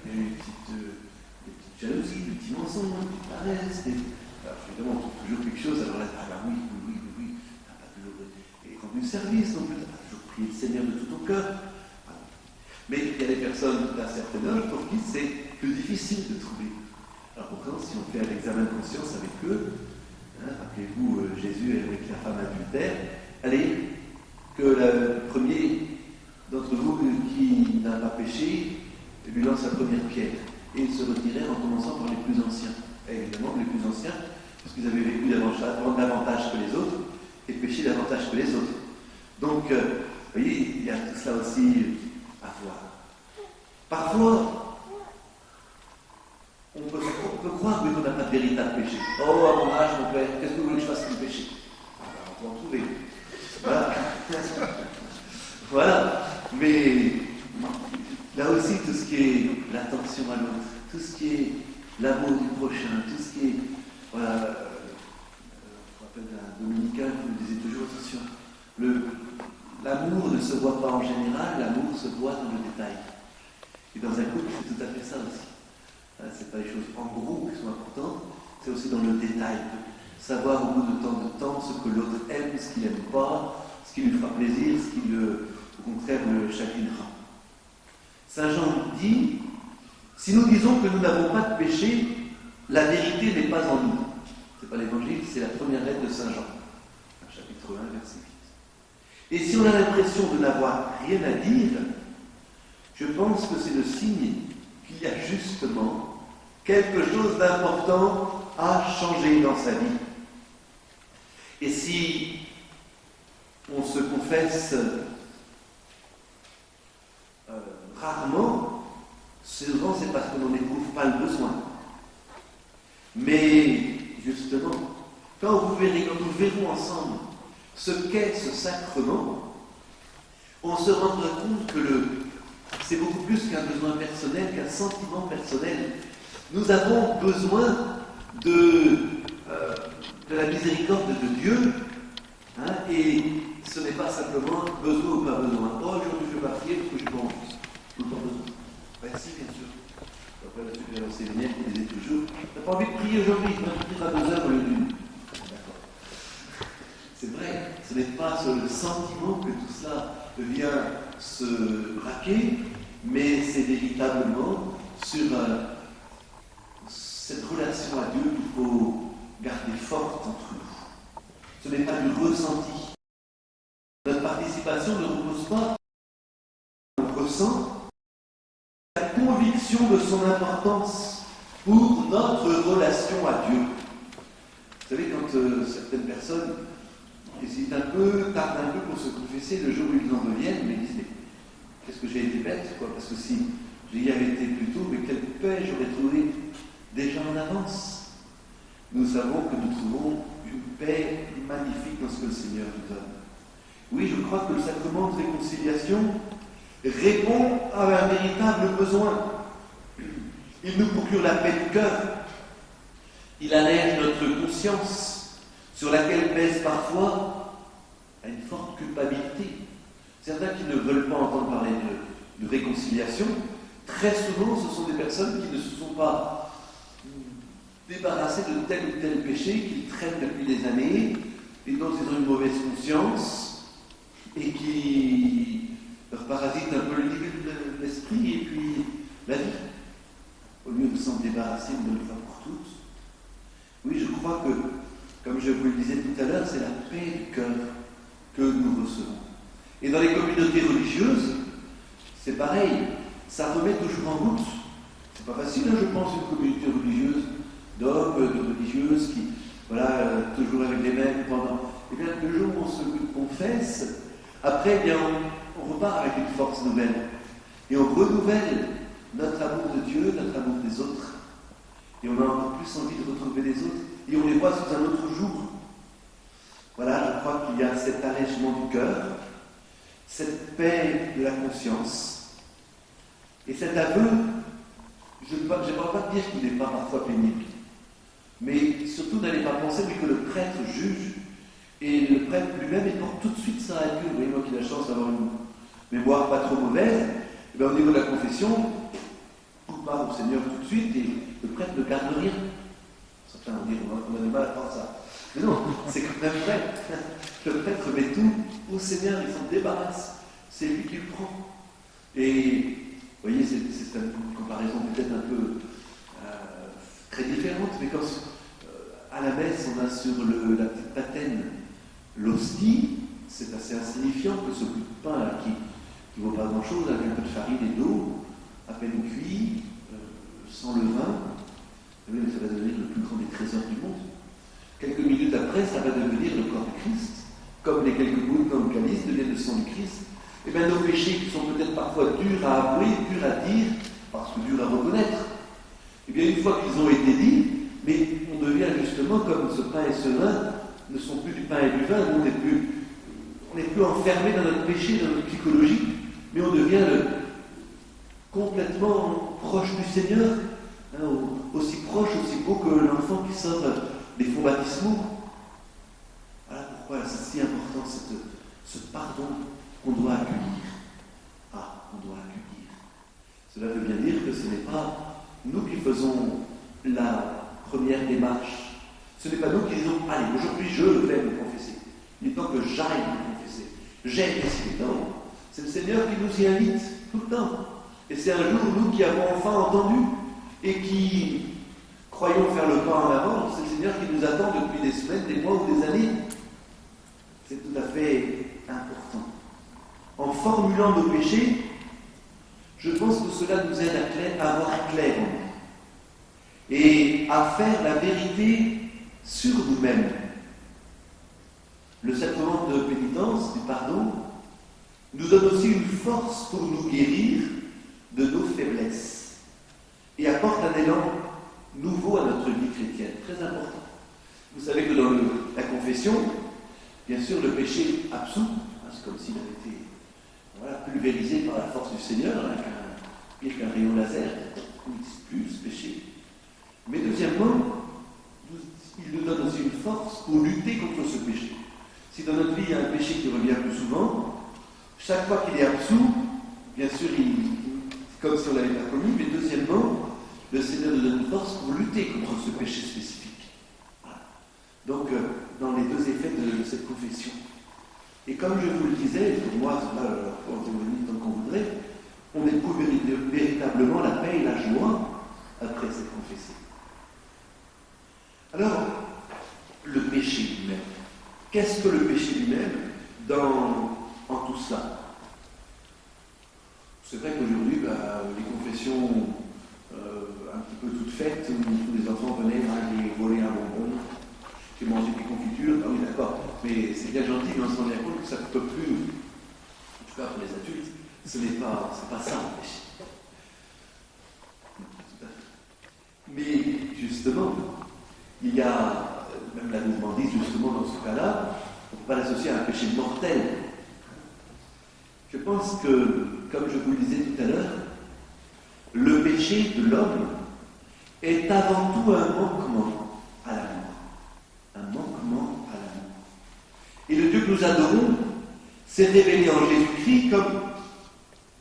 Il y a eu des petites jalousies, des petits mensonges, des petites paresses. Alors évidemment, on trouve toujours quelque chose, alors là, ah bah oui, t'as pas toujours rendu service non plus, t'as pas toujours prié le Seigneur de tout ton cœur. Voilà. Mais il y a des personnes d'un certain âge pour qui c'est plus difficile de trouver. Alors pourtant, si on fait un examen de conscience avec eux, hein, rappelez-vous Jésus avec la femme adultère, allez, que le premier d'entre vous qui n'a pas péché lui lance la première pierre. Et il se retirait en commençant par les plus anciens. Et évidemment, les plus anciens, parce qu'ils avaient vécu davantage que les autres, et péché davantage que les autres. Donc, vous voyez, il y a tout ça aussi à voir. Parfois, on peut croire qu'on n'a pas de véritable péché. Oh, à mon âge, mon père, qu'est-ce que vous voulez que je fasse comme péché? On peut en trouver. Voilà. Voilà. Mais là aussi, tout ce qui est l'attention à l'autre, tout ce qui est l'amour du prochain, tout ce qui est. Voilà. Je me rappelle d'un dominicain qui me disait toujours attention. L'amour ne se voit pas en général, l'amour se voit dans le détail. Et dans un couple, c'est tout à fait ça aussi. Ce n'est pas les choses en gros qui sont importantes, c'est aussi dans le détail. Savoir au bout de temps ce que l'autre aime, ce qu'il n'aime pas, ce qui lui fera plaisir, ce qui, au contraire, le chagrinera. Saint Jean dit, si nous disons que nous n'avons pas de péché, la vérité n'est pas en nous. Ce n'est pas l'évangile, c'est la première lettre de Saint Jean, chapitre 1, verset 8. Et si on a l'impression de n'avoir rien à dire, je pense que c'est le signe qu'il y a justement quelque chose d'important à changer dans sa vie. Et si on se confesse rarement, souvent c'est parce qu'on n'en éprouve pas le besoin. Mais justement, quand nous verrons ensemble ce qu'est ce sacrement, on se rendra compte que c'est beaucoup plus qu'un besoin personnel, qu'un sentiment personnel. Nous avons besoin de la miséricorde de Dieu, hein, et ce n'est pas simplement besoin ou pas besoin. Oh, aujourd'hui je ne vais pas prier parce que je pense. Tout le temps besoin. Ben si, bien sûr. Après, la supérieure séminaire qui disait toujours, tu n'as pas envie de prier aujourd'hui, tu vas prier à 2 heures au lieu d'une. D'accord. C'est vrai, ce n'est pas sur le sentiment que tout cela vient se braquer, mais c'est véritablement sur cette relation à Dieu qu'il faut garder forte entre nous. Ce n'est pas du ressenti. Notre participation ne repose pas sur le ressent, la conviction de son importance pour notre relation à Dieu. Vous savez, quand certaines personnes hésitent un peu, tardent un peu pour se confesser, le jour où ils en deviennent, mais ils disent, qu'est-ce que j'ai été bête, quoi, parce que si j'y avais été plus tôt, mais quelle paix j'aurais trouvé déjà en avance. Nous savons que nous trouvons une paix magnifique dans ce que le Seigneur nous donne. Oui, je crois que le sacrement de réconciliation répond à un véritable besoin. Il nous procure la paix du cœur. Il allège notre conscience, sur laquelle pèse parfois une forte culpabilité. Certains qui ne veulent pas entendre parler de réconciliation, très souvent ce sont des personnes qui ne se sont pas débarrassés de tel ou tel péché qu'ils traînent depuis des années et dont ils ont une mauvaise conscience et qui leur parasitent un peu l'esprit et puis la vie. Au lieu de s'en débarrasser une bonne fois pour toutes. Oui, je crois que, comme je vous le disais tout à l'heure, c'est la paix du cœur que nous recevons. Et dans les communautés religieuses, c'est pareil, ça remet toujours en doute. C'est pas facile, hein, je pense, une communauté religieuse, d'hommes, de religieuses qui, voilà, toujours avec les mêmes pendant. Eh bien, le jour où on se confesse, après, eh bien, on repart avec une force nouvelle. Et on renouvelle notre amour de Dieu, notre amour des autres. Et on a encore plus envie de retrouver les autres. Et on les voit sous un autre jour. Voilà, je crois qu'il y a cet allègement du cœur, cette paix de la conscience. Et cet aveu, je ne pourrais pas dire qu'il n'est pas parfois pénible. Mais surtout, n'allez pas penser que le prêtre juge Et le prêtre lui-même, il porte tout de suite ça à Dieu. Vous voyez, moi qui ai la chance d'avoir une mémoire pas trop mauvaise, et bien, au niveau de la confession, tout part au Seigneur tout de suite et le prêtre ne garde rien. Certains vont dire, on a du mal à faire ça. Mais non, c'est quand même vrai. Le prêtre met tout au Seigneur, il s'en débarrasse. C'est lui qui le prend. Et vous voyez, c'est une comparaison peut-être un peu très différente, mais quand à la messe on a sur la petite patène l'hostie, c'est assez insignifiant que ce bout de pain là, qui ne vaut pas grand-chose, avec un peu de farine et d'eau, à peine cuit, sans levain, mais ça va devenir le plus grand des trésors du monde. Quelques minutes après, ça va devenir le corps du Christ, comme les quelques gouttes dans le calice deviennent le sang du Christ. Et bien nos péchés qui sont peut-être parfois durs à avouer, durs à dire, parce que durs à reconnaître, et bien une fois qu'ils ont été dits, mais on devient justement comme ce pain et ce vin ne sont plus du pain et du vin, on n'est plus enfermé dans notre péché, dans notre psychologie, mais on devient complètement proche du Seigneur, hein, aussi proche, aussi beau que l'enfant qui sort des fonds baptismaux. Voilà pourquoi c'est si important ce pardon qu'on doit accueillir. Ah, on doit accueillir. Cela veut bien dire que ce n'est pas nous qui faisons la première démarche. Ce n'est pas nous qui disons, allez, aujourd'hui je vais me confesser. Il est temps que j'aille me confesser. J'ai décidé. Non. C'est le Seigneur qui nous y invite tout le temps. Et c'est un jour, nous qui avons enfin entendu et qui croyons faire le pas en avant, c'est le Seigneur qui nous attend depuis des semaines, des mois ou des années. C'est tout à fait important. En formulant nos péchés, je pense que cela nous aide à voir clair en nous et à faire la vérité sur nous-mêmes. Le sacrement de pénitence, du pardon, nous donne aussi une force pour nous guérir de nos faiblesses et apporte un élan nouveau à notre vie chrétienne, très important. Vous savez que dans la confession, bien sûr, le péché absous, c'est comme s'il avait été pulvérisé par la force du Seigneur, pire qu'un rayon laser, il n'existe plus ce péché. Mais deuxièmement, il nous donne aussi une force pour lutter contre ce péché. Si dans notre vie il y a un péché qui revient plus souvent, chaque fois qu'il est absous, bien sûr, comme si on l'avait pas commis, mais deuxièmement, le Seigneur nous donne une force pour lutter contre ce péché spécifique. Voilà. Donc, dans les deux effets de cette confession. Et comme je vous le disais, pour moi, c'est là, pour en témoigner tant qu'on voudrait, on éprouve véritablement la paix et la joie après cette confession. Alors, le péché lui-même. Qu'est-ce que le péché lui-même en tout cela? C'est vrai qu'aujourd'hui, les confessions un petit peu toutes faites, où tous les enfants venaient, j'ai volé un bonbon, j'ai mangé des confitures, ah oui d'accord, mais c'est bien gentil, mais on se rend bien compte que ça ne peut plus, en tout cas pour les adultes, c'est pas ça le péché. Mais justement, il y a, même la gourmandise justement dans ce cas-là, on ne peut pas l'associer à un péché mortel. Je pense que, comme je vous le disais tout à l'heure, le péché de l'homme est avant tout un manquement à l'amour. Un manquement à l'amour. Et le Dieu que nous adorons s'est révélé en Jésus-Christ comme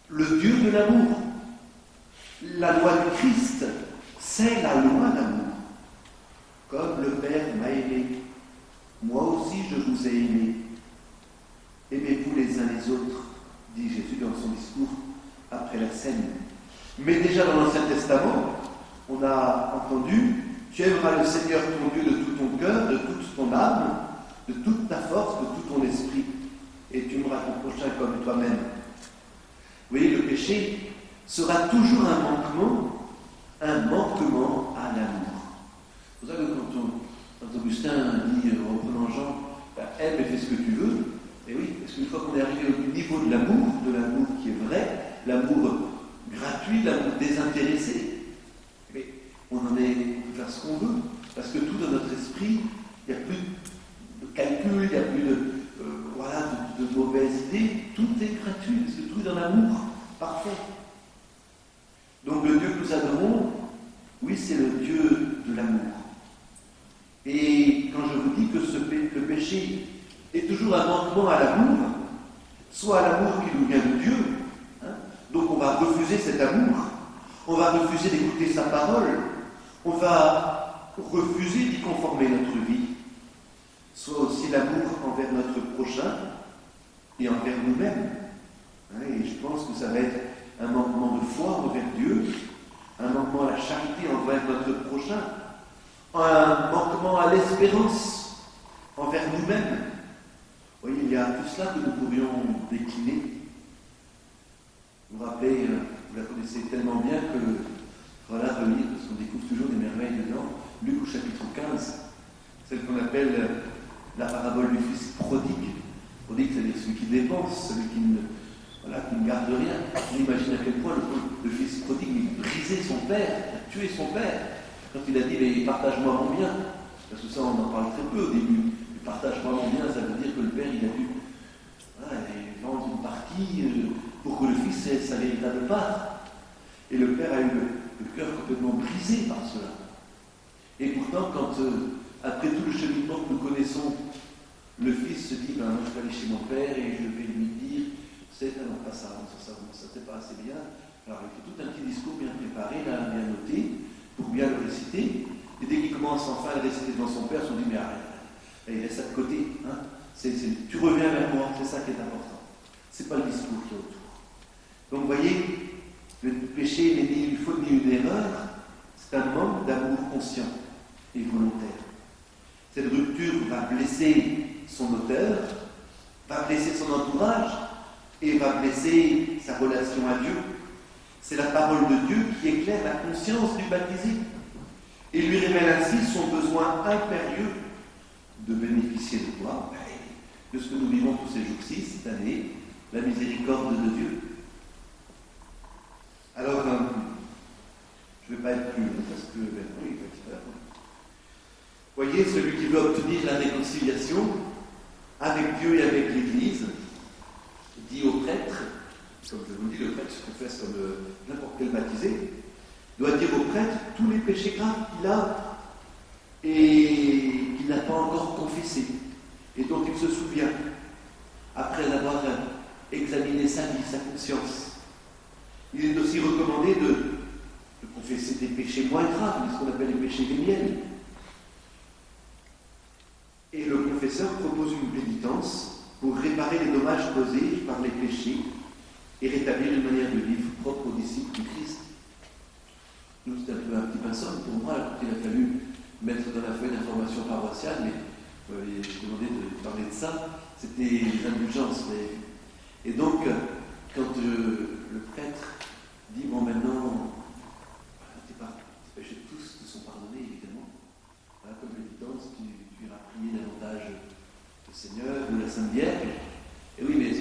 le Dieu de l'amour. La loi du Christ, c'est la loi d'amour. Comme le Père m'a aimé, moi aussi je vous ai aimé. Aimez-vous les uns les autres, dit Jésus dans son discours après la scène. Mais déjà dans l'Ancien Testament, on a entendu « Tu aimeras le Seigneur ton Dieu de tout ton cœur, de toute ton âme, de toute ta force, de tout ton esprit, et tu aimeras ton prochain comme toi-même. » Vous voyez, le péché sera toujours un manquement à l'amour. C'est pour ça que quand Augustin dit, en reprenant Jean, aime et fais ce que tu veux, et oui, parce qu'une fois qu'on est arrivé au niveau de l'amour qui est vrai, l'amour gratuit, l'amour désintéressé, mais on peut faire ce qu'on veut, parce que tout dans notre esprit, il n'y a plus de calcul, il n'y a plus de mauvaises idées, tout est gratuit, parce que tout est dans l'amour parfait. Donc le Dieu que nous adorons, oui, c'est le Dieu de l'amour. Et quand je vous dis que le péché est toujours un manquement à l'amour, soit à l'amour qui nous vient de Dieu, hein, donc on va refuser cet amour, on va refuser d'écouter sa parole, on va refuser d'y conformer notre vie, soit aussi l'amour envers notre prochain et envers nous-mêmes. Hein, et je pense que ça va être un manquement de foi envers Dieu, un manquement à la charité envers notre prochain, un manquement à l'espérance envers nous-mêmes. Vous voyez, il y a tout cela que nous pourrions décliner. Vous vous rappelez, vous la connaissez tellement bien que voilà, relire, parce qu'on découvre toujours des merveilles dedans. Luc au chapitre 15, celle qu'on appelle la parabole du fils prodigue. Prodigue, c'est-à-dire celui qui dépense, celui qui ne garde rien. On imagine à quel point le fils prodigue il brisait son père, il a tué son père. Quand il a dit mais partage-moi mon bien, parce que ça on en parle très peu au début. Partage-moi mon bien, ça veut dire que le père il a dû vendre une partie pour que le fils ait sa véritable part. Et le père a eu le cœur complètement brisé par cela. Et pourtant, quand après tout le cheminement que nous connaissons, le fils se dit ben, moi je vais aller chez mon père et je vais lui dire non pas ça, ça c'est pas assez bien. Alors il fait tout un petit discours bien préparé, là, bien noté, pour bien le réciter. Et dès qu'il commence enfin à le réciter devant son père, on dit mais arrête, il laisse ça de côté. Hein. Tu reviens vers moi, c'est ça qui est important. C'est pas le discours qui est autour. Donc vous voyez, le péché n'est ni une faute ni une erreur, c'est un manque d'amour conscient et volontaire. Cette rupture va blesser son auteur, va blesser son entourage et va blesser sa relation à Dieu. C'est la parole de Dieu qui éclaire la conscience du baptisé et lui révèle ainsi son besoin impérieux de bénéficier de quoi? De ce que nous vivons tous ces jours-ci, cette année, la miséricorde de Dieu. Alors, je ne vais pas être plus long parce que, oui, voyez, celui qui veut obtenir la réconciliation avec Dieu et avec l'Église, dit au prêtre, comme je vous dis, le prêtre se confesse comme n'importe quel baptisé, doit dire au prêtre tous les péchés graves qu'il a et qu'il n'a pas encore confessé, et dont il se souvient, après avoir examiné sa vie, sa conscience. Il est aussi recommandé de confesser des péchés moins graves, ce qu'on appelle les péchés véniels. Et le confesseur propose une pénitence pour réparer les dommages causés par les péchés et rétablir une manière de vivre propre aux disciples du Christ. Nous, c'est un peu un petit pinceau pour moi, quand il a fallu mettre dans la feuille d'information paroissiale, mais j'ai demandé de parler de ça, c'était les indulgences. Et donc, quand le prêtre dit, bon maintenant, tes péchés de tous te sont pardonnés, évidemment. Voilà, comme l'évidence, tu iras prier davantage le Seigneur ou la Sainte Vierge. Et oui, mais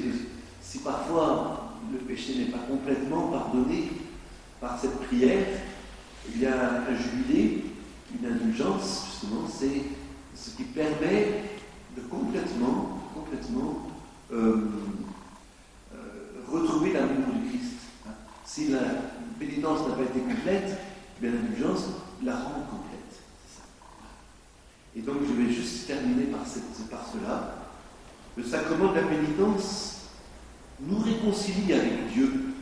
si parfois le péché n'est pas complètement pardonné par cette prière, il y a un jubilé, une indulgence, justement, c'est ce qui permet de complètement retrouver l'amour du Christ. Si la pénitence n'a pas été complète, bien l'indulgence la rend complète. C'est ça. Et donc je vais juste terminer par cela. Le sacrement de la pénitence nous réconcilie avec Dieu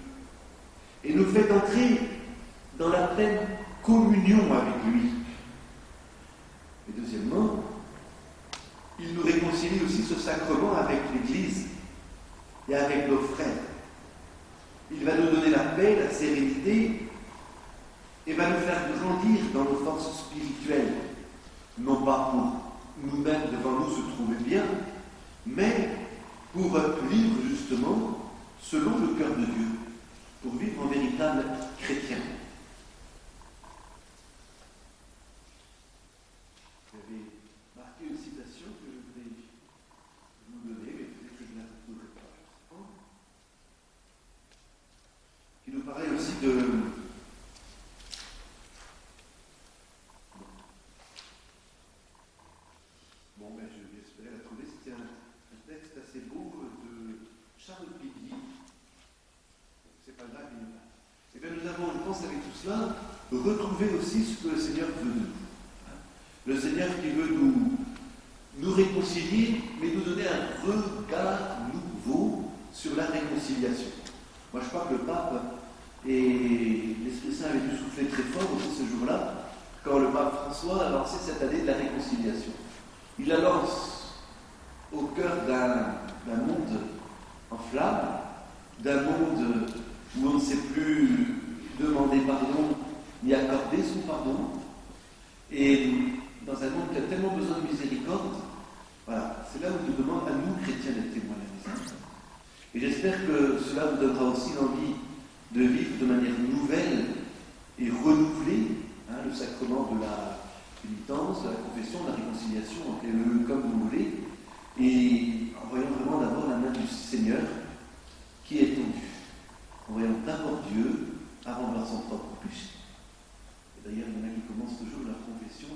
et nous fait entrer dans la pleine communion avec lui. Et deuxièmement, il nous réconcilie aussi ce sacrement avec l'Église et avec nos frères. Il va nous donner la paix, la sérénité et va nous faire grandir dans nos forces spirituelles, non pas pour nous-mêmes devant nous se trouver bien, mais pour vivre justement selon le cœur de Dieu, pour vivre en véritable chrétien. J'avais marqué une citation que je voulais vous donner, mais peut-être que je ne la retrouverai pas. Qui nous paraît aussi de... Bon, ben je vais espérer la trouver. C'était un texte assez beau de Charles Péguy. C'est pas là, mais... Et bien nous avons, je pense, avec tout cela, retrouvé aussi ce que le Seigneur veut de nous. Le Seigneur qui veut nous nous réconcilier, mais nous donner un regard nouveau sur la réconciliation. Moi, je crois que le pape et l'Esprit Saint avait dû souffler très fort aussi ce jour-là, quand le pape François a lancé cette année de la réconciliation. Il la lance au cœur d'un monde en flammes, d'un monde où on ne sait plus demander pardon ni accorder son pardon, et dans un monde qui a tellement besoin de miséricorde. Voilà, c'est là où il nous demande à nous, chrétiens, d'être témoins de la miséricorde. Et j'espère que cela vous donnera aussi l'envie de vivre de manière nouvelle et renouvelée le sacrement de la pénitence, de la confession, de la réconciliation, appelez-le comme vous voulez, et en voyant vraiment d'abord la main du Seigneur qui est tendue, en voyant d'abord Dieu avant de voir son propre péché. Et d'ailleurs, il y en a qui commencent toujours leur confession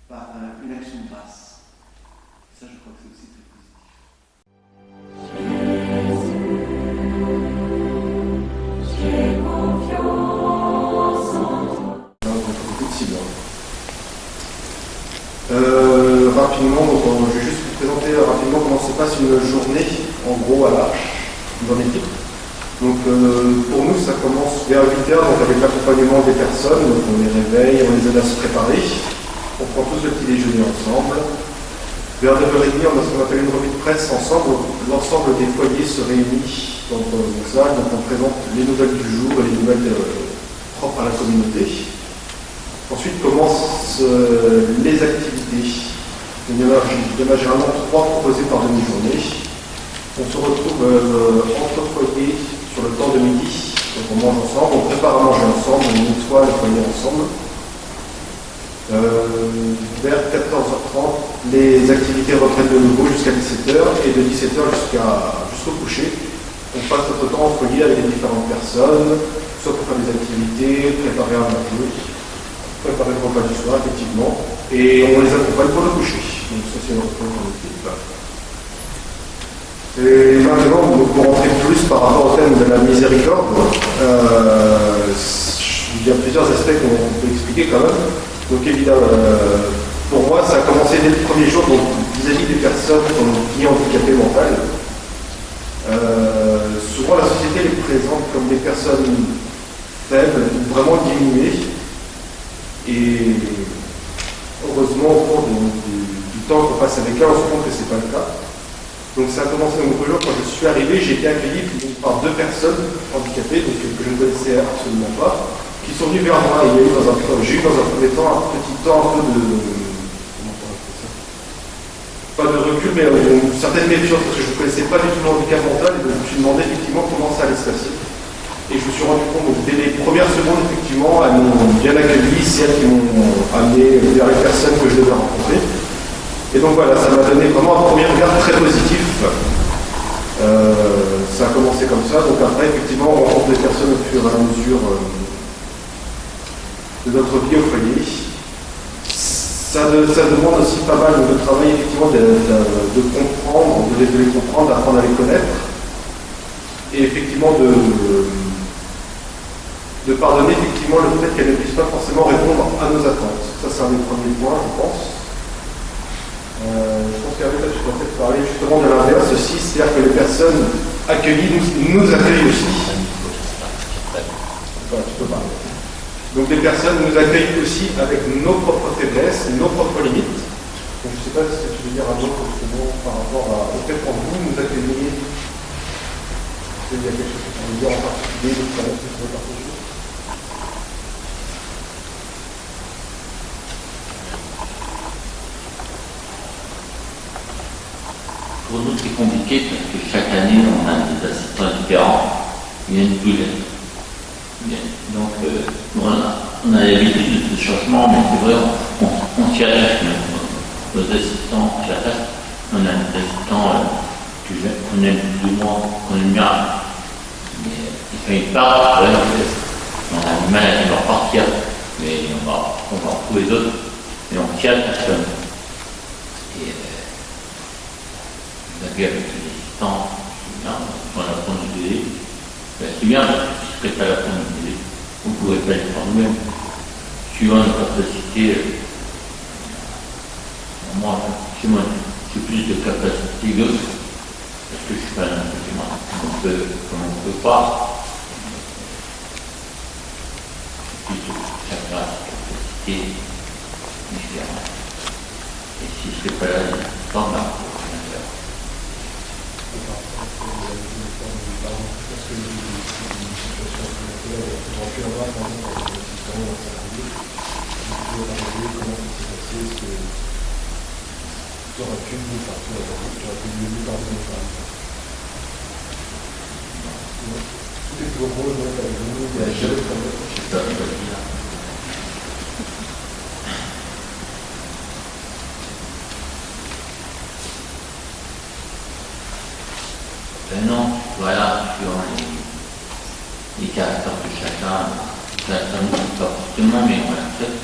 par une action de grâce. Ça, je crois que c'est aussi très positif. J'ai confiance en toi. Beaucoup de cibles. Rapidement, donc, je vais juste vous présenter rapidement comment se passe une journée, en gros, à l'Arche, dans l'équipe. Donc, pour nous, ça commence vers 8h, donc avec l'accompagnement des personnes. Donc, on les réveille, on les aide à se préparer. On prend tous le petit déjeuner ensemble. Vers 9h30, on a ce qu'on appelle une revue de presse ensemble. L'ensemble des foyers se réunit dans une salle. Donc, on présente les nouvelles du jour et les nouvelles propres à la communauté. Ensuite commencent les activités. Il y en a généralement 3 proposées par demi-journée. On se retrouve entre foyers sur le temps de midi. Donc on mange ensemble, on prépare à manger ensemble, on nettoie le foyer ensemble. Vers 14h30, les activités reprennent de nouveau jusqu'à 17h et de 17h jusqu'au coucher. On passe notre temps en foyer avec les différentes personnes, soit pour faire des activités, préparer à manger, préparer le repas du soir, effectivement, et on les accompagne pour le coucher. Donc ça c'est notre point dans l'équipe. Et maintenant, pour rentrer plus par rapport au thème de la miséricorde, il y a plusieurs aspects qu'on peut expliquer quand même. Donc évidemment, pour moi, ça a commencé dès le premier jour, donc vis-à-vis des personnes qui sont handicapées mentales. Souvent, la société les présente comme des personnes faibles, vraiment diminuées. Et heureusement, au cours du temps qu'on passe avec elles, on se rend compte que ce n'est pas le cas. Donc ça a commencé dans mon premier jour, quand je suis arrivé, j'ai été accueilli par 2 personnes handicapées, donc, que je ne connaissais absolument pas, qui sont venues vers moi. Et j'ai eu dans un premier temps un petit temps un peu de... Comment on appelle ça ? Pas de recul, mais une certaine méfiance, parce que je ne connaissais pas du tout le handicap mental, et je me suis demandé effectivement comment ça allait se passer. Et je me suis rendu compte, donc, dès les premières secondes, effectivement, elles m'ont bien accueilli, c'est elles qui m'ont amené vers les personnes que je devais rencontrer. Et donc voilà, ça m'a donné vraiment un premier regard très positif. Ça a commencé comme ça, donc après, effectivement, on rencontre des personnes au fur et à mesure de notre vie au foyer. Ça demande aussi pas mal de travail, effectivement, de comprendre, de les comprendre, d'apprendre à les connaître. Et effectivement, de pardonner effectivement le fait qu'elles ne puissent pas forcément répondre à nos attentes. Ça, c'est un des premiers points, je pense. Je pense qu'avec ça, je pourrais peut-être parler justement de l'inverse aussi, c'est-à-dire que les personnes accueillies nous accueillent aussi. Voilà, tu peux parler. Donc les personnes nous accueillent aussi avec nos propres faiblesses, nos propres limites. Donc, je ne sais pas ce que tu veux dire à d'autres justement par rapport au fait quand vous nous accueillez. Il y a quelque chose que tu veux dire en particulier, que tu veux partager. Pour nous, c'est compliqué parce que chaque année, on a des assistants différents. Il y a une douzaine. Donc, on a l'habitude de ce changement, mais c'est vrai, on s'y attache. Nos assistants s'y attachent. On a des assistants qu'on aime plus ou moins, qu'on aime bien. Mais ils partent, on a du mal à les leur partir. Mais on va en trouver d'autres. Et on s'y attache. Avec les assistants, c'est bien, on apprend du bébé. C'est bien, parce que si vous prêtez à l'apprendre du bébé, vous ne pourrez pas le faire vous-même. Suivant notre capacité, moi, que moi, j'ai plus de capacité que d'autres, parce que je suis pas un instrument. Comme on peut pas, chacun a sa capacité différente. Et si je ne fais pas la standard, non, voilà, sur les caractères de chacun, ça nous dit pas forcément, mais on l'accepte.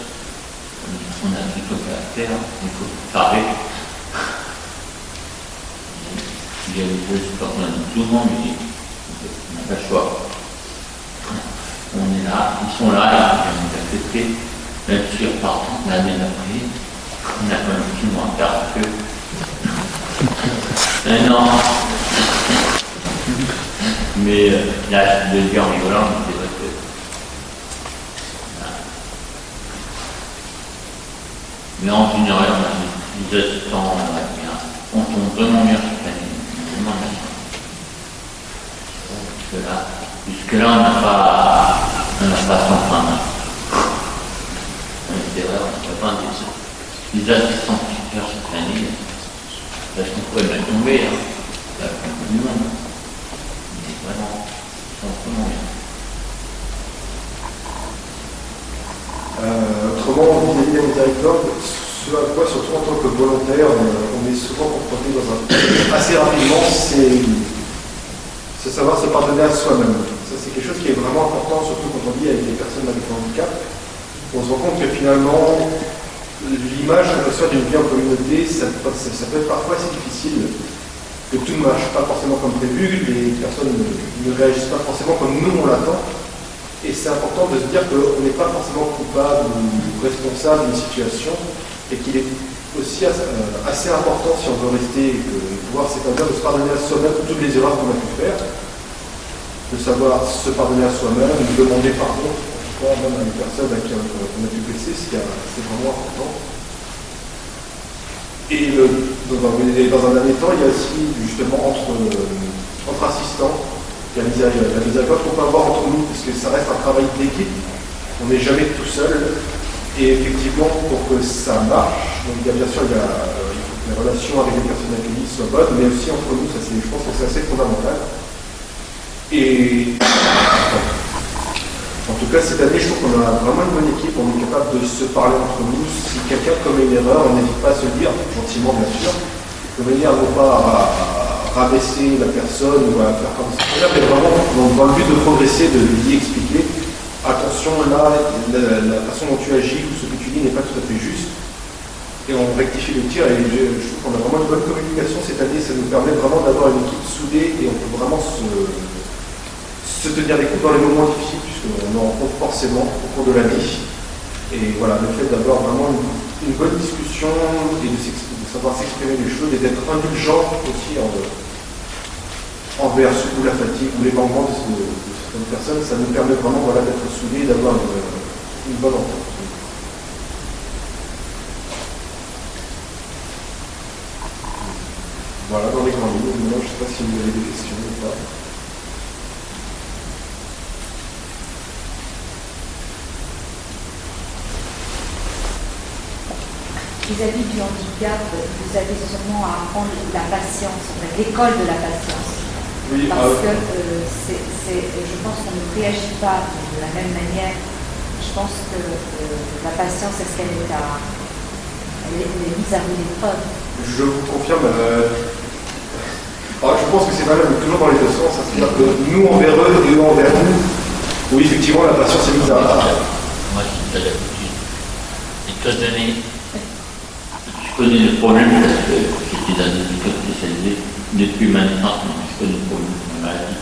On a plutôt caractère, il faut parler. Il y a des choses personnes, tout le monde, mais on n'a pas le choix. On est là, ils sont là, ils ont accepté, même si repartant l'année d'après, on a quand même plus ou moins tard que. Non. Mais là, de dire en rigolant, c'est vrai que. Mais en général, on a des assistants, on tombe vraiment bien cette année, vraiment bien. Jusque-là, on n'a pas sans fin. C'est vrai, on n'a pas des assistants super cette année, parce qu'on pourrait même tomber, hein, la fin du monde. Mais vraiment, ils sont vraiment bien. Autrement, vis-à-vis des miséricorde, ce à quoi, surtout en tant que volontaire, on est souvent confronté assez rapidement, c'est savoir se pardonner à soi-même. Ça, c'est quelque chose qui est vraiment important, surtout quand on vit avec des personnes avec un handicap. On se rend compte que finalement, l'image qu'on reçoit d'une vie en communauté, ça peut être parfois assez difficile, que tout ne marche pas forcément comme prévu, les personnes ne réagissent pas forcément comme nous on l'attend. Et c'est important de se dire qu'on n'est pas forcément coupable ou responsable d'une situation et qu'il est aussi assez important, si on veut rester et pouvoir s'établir, de se pardonner à soi-même pour toutes les erreurs qu'on a pu faire, de savoir se pardonner à soi-même, de demander pardon, en tout cas même à une personne à qui on a pu blesser, c'est vraiment important. Et dans un dernier temps, il y a aussi justement entre assistants, la miséricorde qu'on peut avoir entre nous, parce que ça reste un travail d'équipe, on n'est jamais tout seul, et effectivement, pour que ça marche, donc il faut que les relations avec les personnes accueillies soient bonnes, mais aussi entre nous, je pense que c'est assez fondamental. Et en tout cas, cette année, je trouve qu'on a vraiment une bonne équipe, on est capable de se parler entre nous. Si quelqu'un commet une erreur, on n'hésite pas à se le dire, gentiment bien sûr, de manière non pas à rabaisser la personne ou à faire comme ça, mais vraiment dans le but de progresser, de lui expliquer attention, là, la façon dont tu agis ou ce que tu dis n'est pas tout à fait juste. Et on rectifie le tir, et je trouve qu'on a vraiment une bonne communication cette année. Ça nous permet vraiment d'avoir une équipe soudée et on peut vraiment se tenir les coups dans les moments difficiles, puisqu'on en rencontre forcément au cours de la vie. Et voilà, le fait d'avoir vraiment une bonne discussion et de savoir s'exprimer les choses et d'être indulgent aussi envers ceux ou la fatigue ou les manquements de certaines personnes, ça nous permet vraiment d'être soudés et d'avoir une bonne entente. Voilà, dans les grandes lignes. Maintenant, je ne sais pas si vous avez des questions ou pas. Vis-à-vis du handicap, vous avez sûrement à apprendre la patience, l'école de la patience. Oui, parce que je pense qu'on ne réagit pas de la même manière. Je pense que la patience, est-ce qu'elle est mise à rude épreuve? Je vous confirme. Je pense que c'est valable toujours dans les deux sens. C'est-à-dire que nous envers eux et eux envers nous, oui, effectivement, la patience est mise à rude. Moi, je suis pas d'habitude. Étant donné, je connais le problème parce que j'étais dans des écoles spécialisées depuis maintenant, je connais le problème de ma maladie.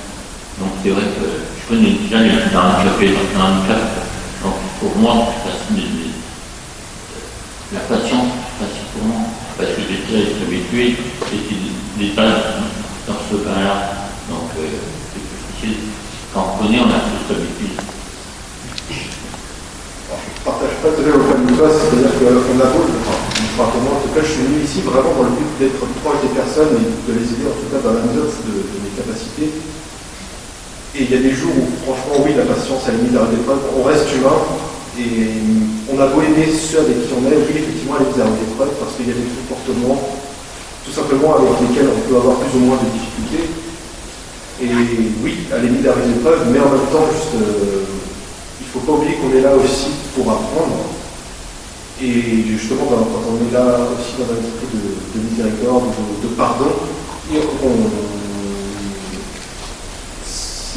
Donc c'est vrai que je connais déjà les handicapés dans un handicap. Donc pour moi, c'est facile la patience, c'est facile pour moi. Parce que j'ai déjà été habitué et qu'il n'est pas dans ce bain-là. Donc c'est plus difficile. Quand on connaît, on a tous l'habitude. Je ne partage pas tout à fait le point de vue, c'est-à-dire qu'on a beau, enfin, pour moi en tout cas, je suis venu ici vraiment dans le but d'être proche des personnes et de les aider en tout cas dans la mesure de mes capacités. Et il y a des jours où franchement oui, la patience à la limite d'arrêter l'épreuve, on reste humain et on a beau aimer ceux avec qui on est, oui effectivement elle est à l'épreuve parce qu'il y a des comportements tout simplement avec lesquels on peut avoir plus ou moins de difficultés. Et oui, à la limite d'arrêter l'épreuve, mais en même temps juste il ne faut pas oublier qu'on est là aussi pour apprendre. Et justement, quand on est là aussi dans un esprit de miséricorde, de pardon,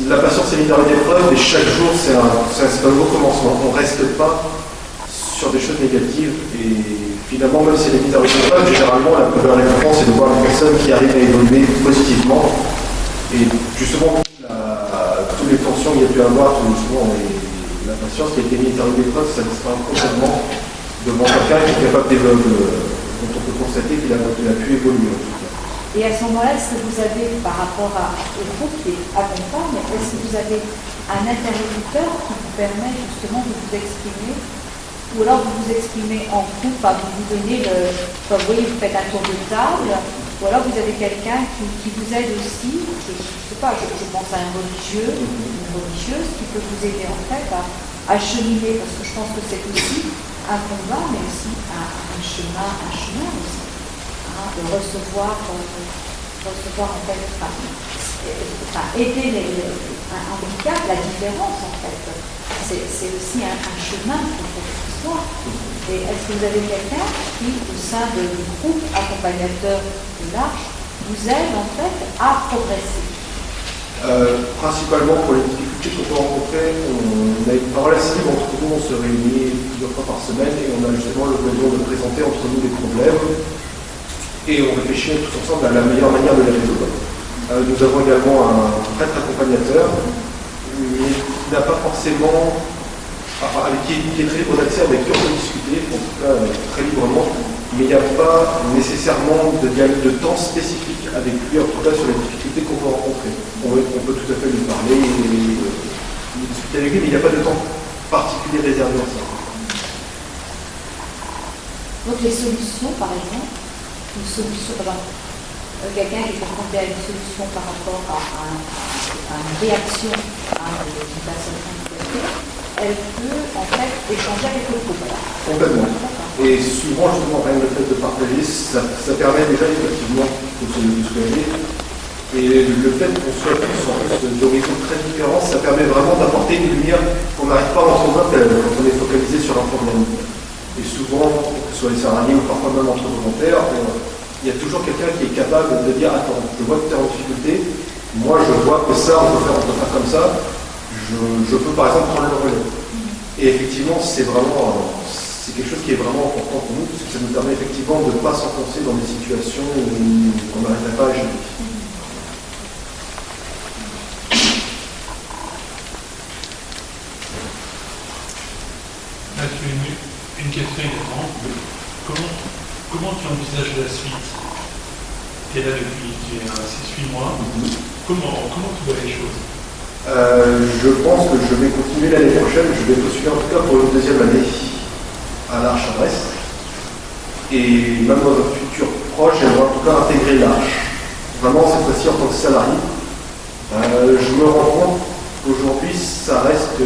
la patience est mise dans l'épreuve et chaque jour c'est un nouveau commencement. On ne reste pas sur des choses négatives et finalement, même si elle est mise dans l'épreuve, généralement la récompense c'est de voir une personne qui arrive à évoluer positivement. Et justement, toutes les tensions qu'il y a pu avoir, la patience qui a été mise dans l'épreuve, ça disparaît complètement devant quelqu'un qui est capable dont on peut constater qu'il a pu évoluer en tout cas. Et à ce moment-là, est-ce que vous avez, par rapport au groupe qui accompagne, est-ce que vous avez un interlocuteur qui vous permet justement de vous exprimer? Ou alors vous vous exprimez en groupe, vous vous donnez comme vous voyez, vous faites un tour de table, ou alors vous avez quelqu'un qui vous aide aussi, je ne sais pas, je pense à un religieux, une religieuse qui peut vous aider en fait à cheminer, parce que je pense que c'est aussi un combat, mais aussi un chemin aussi, de recevoir en fait, aider un handicap, la différence en fait, c'est aussi un chemin pour cette histoire. Et est-ce que vous avez quelqu'un qui, au sein du groupe accompagnateur de l'Arche, vous aide en fait à progresser? Principalement pour les difficultés qu'on peut rencontrer, on a une parole assez libre entre nous, on se réunit plusieurs fois par semaine et on a justement l'occasion de présenter entre nous les problèmes et on réfléchit tous ensemble à la meilleure manière de les résoudre. Nous avons également un prêtre accompagnateur mais qui n'a pas forcément, qui est très libre d'accès, avec qui on peut discuter, en tout cas très librement, mais il n'y a pas nécessairement de temps spécifique avec lui, en tout cas sur les difficultés qu'on peut rencontrer. On peut tout à fait lui parler et discuter avec lui, mais il n'y a pas de temps particulier réservé à ça. Donc les solutions, par exemple, quelqu'un qui est confronté à une solution par rapport à une réaction d'une personne handicapée, elle peut en fait échanger avec le groupe. Complètement. Et souvent, justement, rien que le fait de partager, ça permet déjà effectivement de se soigner. Et le fait qu'on soit tous d'horizons très différents, ça permet vraiment d'apporter une lumière qu'on n'arrive pas à entendre quand on est focalisé sur un problème. Et souvent, que ce soit les salariés ou parfois même entre volontaires, il y a toujours quelqu'un qui est capable de dire « Attends, je vois que tu es en difficulté, moi je vois que ça, on peut faire comme ça, je peux par exemple prendre le relais. » Et effectivement, c'est quelque chose qui est vraiment important pour nous, parce que ça nous permet effectivement de ne pas s'enfoncer dans des situations où on n'arriverait pas à gérer. Là, une question également. Comment tu envisages la suite? Tu es là depuis 6-8 mois. Comment tu vois les choses? Je pense que je vais continuer l'année prochaine. Je vais postuler en tout cas pour une deuxième année à l'Arche à Brest. Et même dans un futur proche, j'aimerais en tout cas intégrer l'Arche. Vraiment cette fois-ci en tant que salarié. Je me rends compte qu'aujourd'hui, ça reste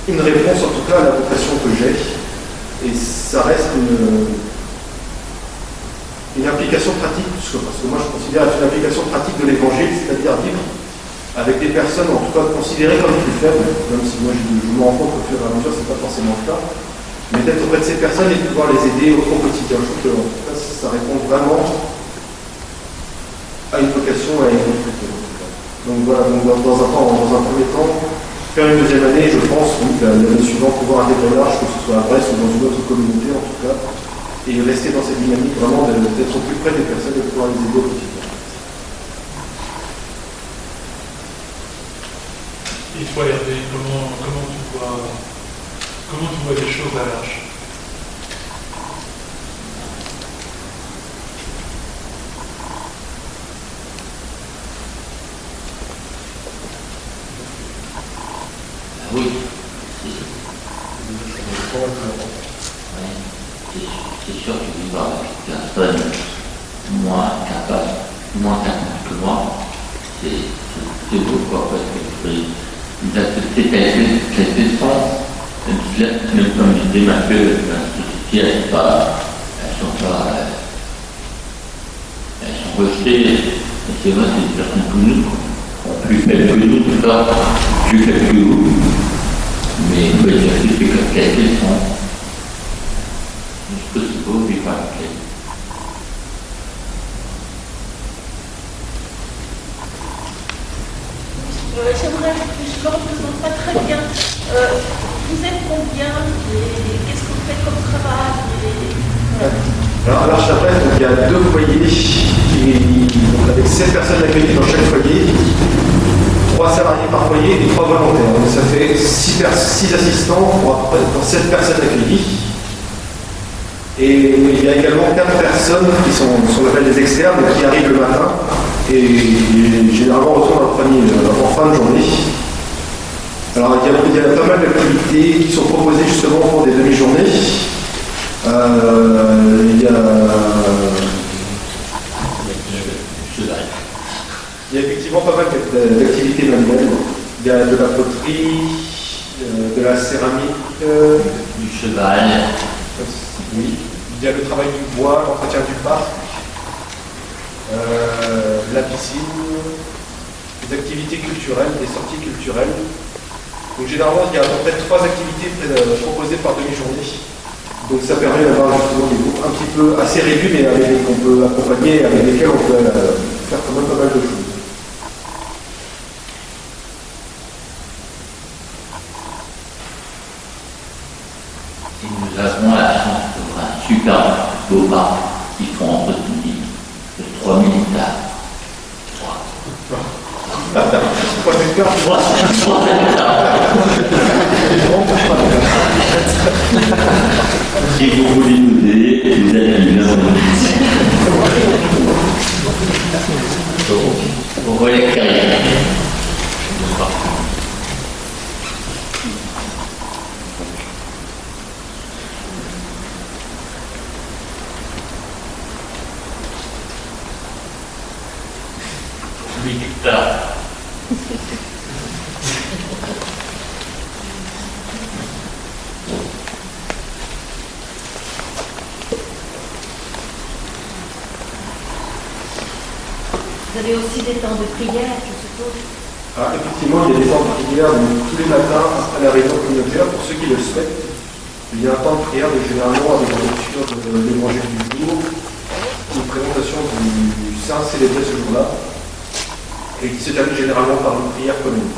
une réponse en tout cas à la vocation que j'ai. Et ça reste une application pratique, parce que moi je considère une application pratique de l'évangile, c'est-à-dire vivre avec des personnes en tout cas considérées comme plus faibles, même si moi je me rends compte qu'au fur et à mesure c'est pas forcément le cas, mais d'être auprès de ces personnes et de pouvoir les aider au quotidien. Je trouve que en tout cas, ça répond vraiment à une vocation, à une difficulté. Donc voilà, dans un premier temps, faire une deuxième année, je pense, l'année suivante, pouvoir intégrer l'Arche, que ce soit à Brest ou dans une autre communauté en tout cas, et rester dans cette dynamique vraiment d'être au plus près des personnes et de pouvoir les aider au quotidien. Et toi, Hervé, comment tu vois les choses à l'Arche? vraiment le plus important. Ouais. C'est sûr que vivre avec une personne moins capable que moi, c'est beau quoi, parce que les activités qu'elles sont, même comme je disais, ma queue, elles sont rejetées. Et c'est vrai, c'est des personnes comme nous, plus faibles que nous, tout ça, plus faibles que vous. Mais on peut dire que c'est qu'elles sont. Je peux se beau vivre avec elles. J'aimerais, je ne me représente pas très bien. Vous êtes combien et qu'est-ce que vous faites comme travail Alors, à l'Arche Chabresse, il y a 2 foyers, donc avec 7 personnes accueillies dans chaque foyer, 3 salariés par foyer et 3 volontaires. Donc ça fait 6 assistants pour 7 personnes accueillies. Et il y a également 4 personnes qui sont ce qu'on appelle des externes, qui arrivent le matin et généralement retournent à leur famille en fin de journée. Alors il y a pas mal d'activités qui sont proposées justement pour des demi-journées. Il y a effectivement pas mal d'activités manuelles. Il y a de la poterie, de la céramique, Du cheval. oui. Il y a le travail du bois, l'entretien du parc, la piscine, des activités culturelles, des sorties culturelles. Donc généralement, il y a à peu près 3 activités proposées par demi-journée. Donc ça permet d'avoir justement des groupes un petit peu assez réduits, mais qu'on peut accompagner, avec lesquels on peut faire quand même pas mal de choses. Et nous avons la chance d'avoir un super beau parc qui font entretenir de 3000 hectares. 3 hectares, 3 hectares. Si vous voulez nous aider, vous êtes bienvenus. Vous voyez que Vous avez aussi des temps de prière, je suppose. Ah, effectivement, il y a des temps de prière tous les matins à la réunion communautaire, pour ceux qui le souhaitent. Il y a un temps de prière, généralement avec la lecture de l'évangile du jour, une présentation du saint célébré ce jour-là, et qui se termine généralement par une prière commune.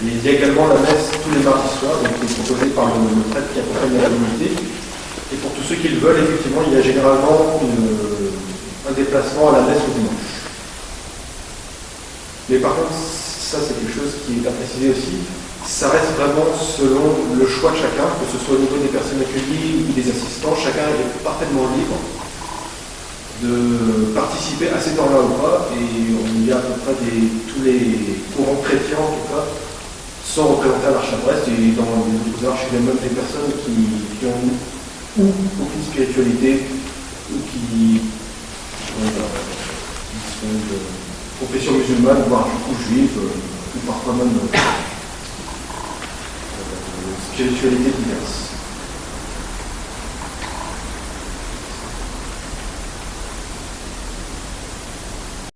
Et il y a également la messe tous les mardis soirs, donc qui est proposée par le prêtre qui accompagne la communauté. Et pour tous ceux qui le veulent, effectivement, il y a généralement un déplacement à la messe au dimanche. Mais par contre, ça c'est quelque chose qui est à préciser aussi, ça reste vraiment selon le choix de chacun, que ce soit au niveau des personnes accueillies ou des assistants, chacun est parfaitement libre de participer à ces temps-là ou pas, et il y a à peu près tous les courants chrétiens en tout cas sont représentés à l'Arche à Brest, et dans les autres arches, il y a même des personnes qui ont ou aucune spiritualité, ou qui sont de confession musulmane, voire ou juive, ou parfois même spiritualité diverse.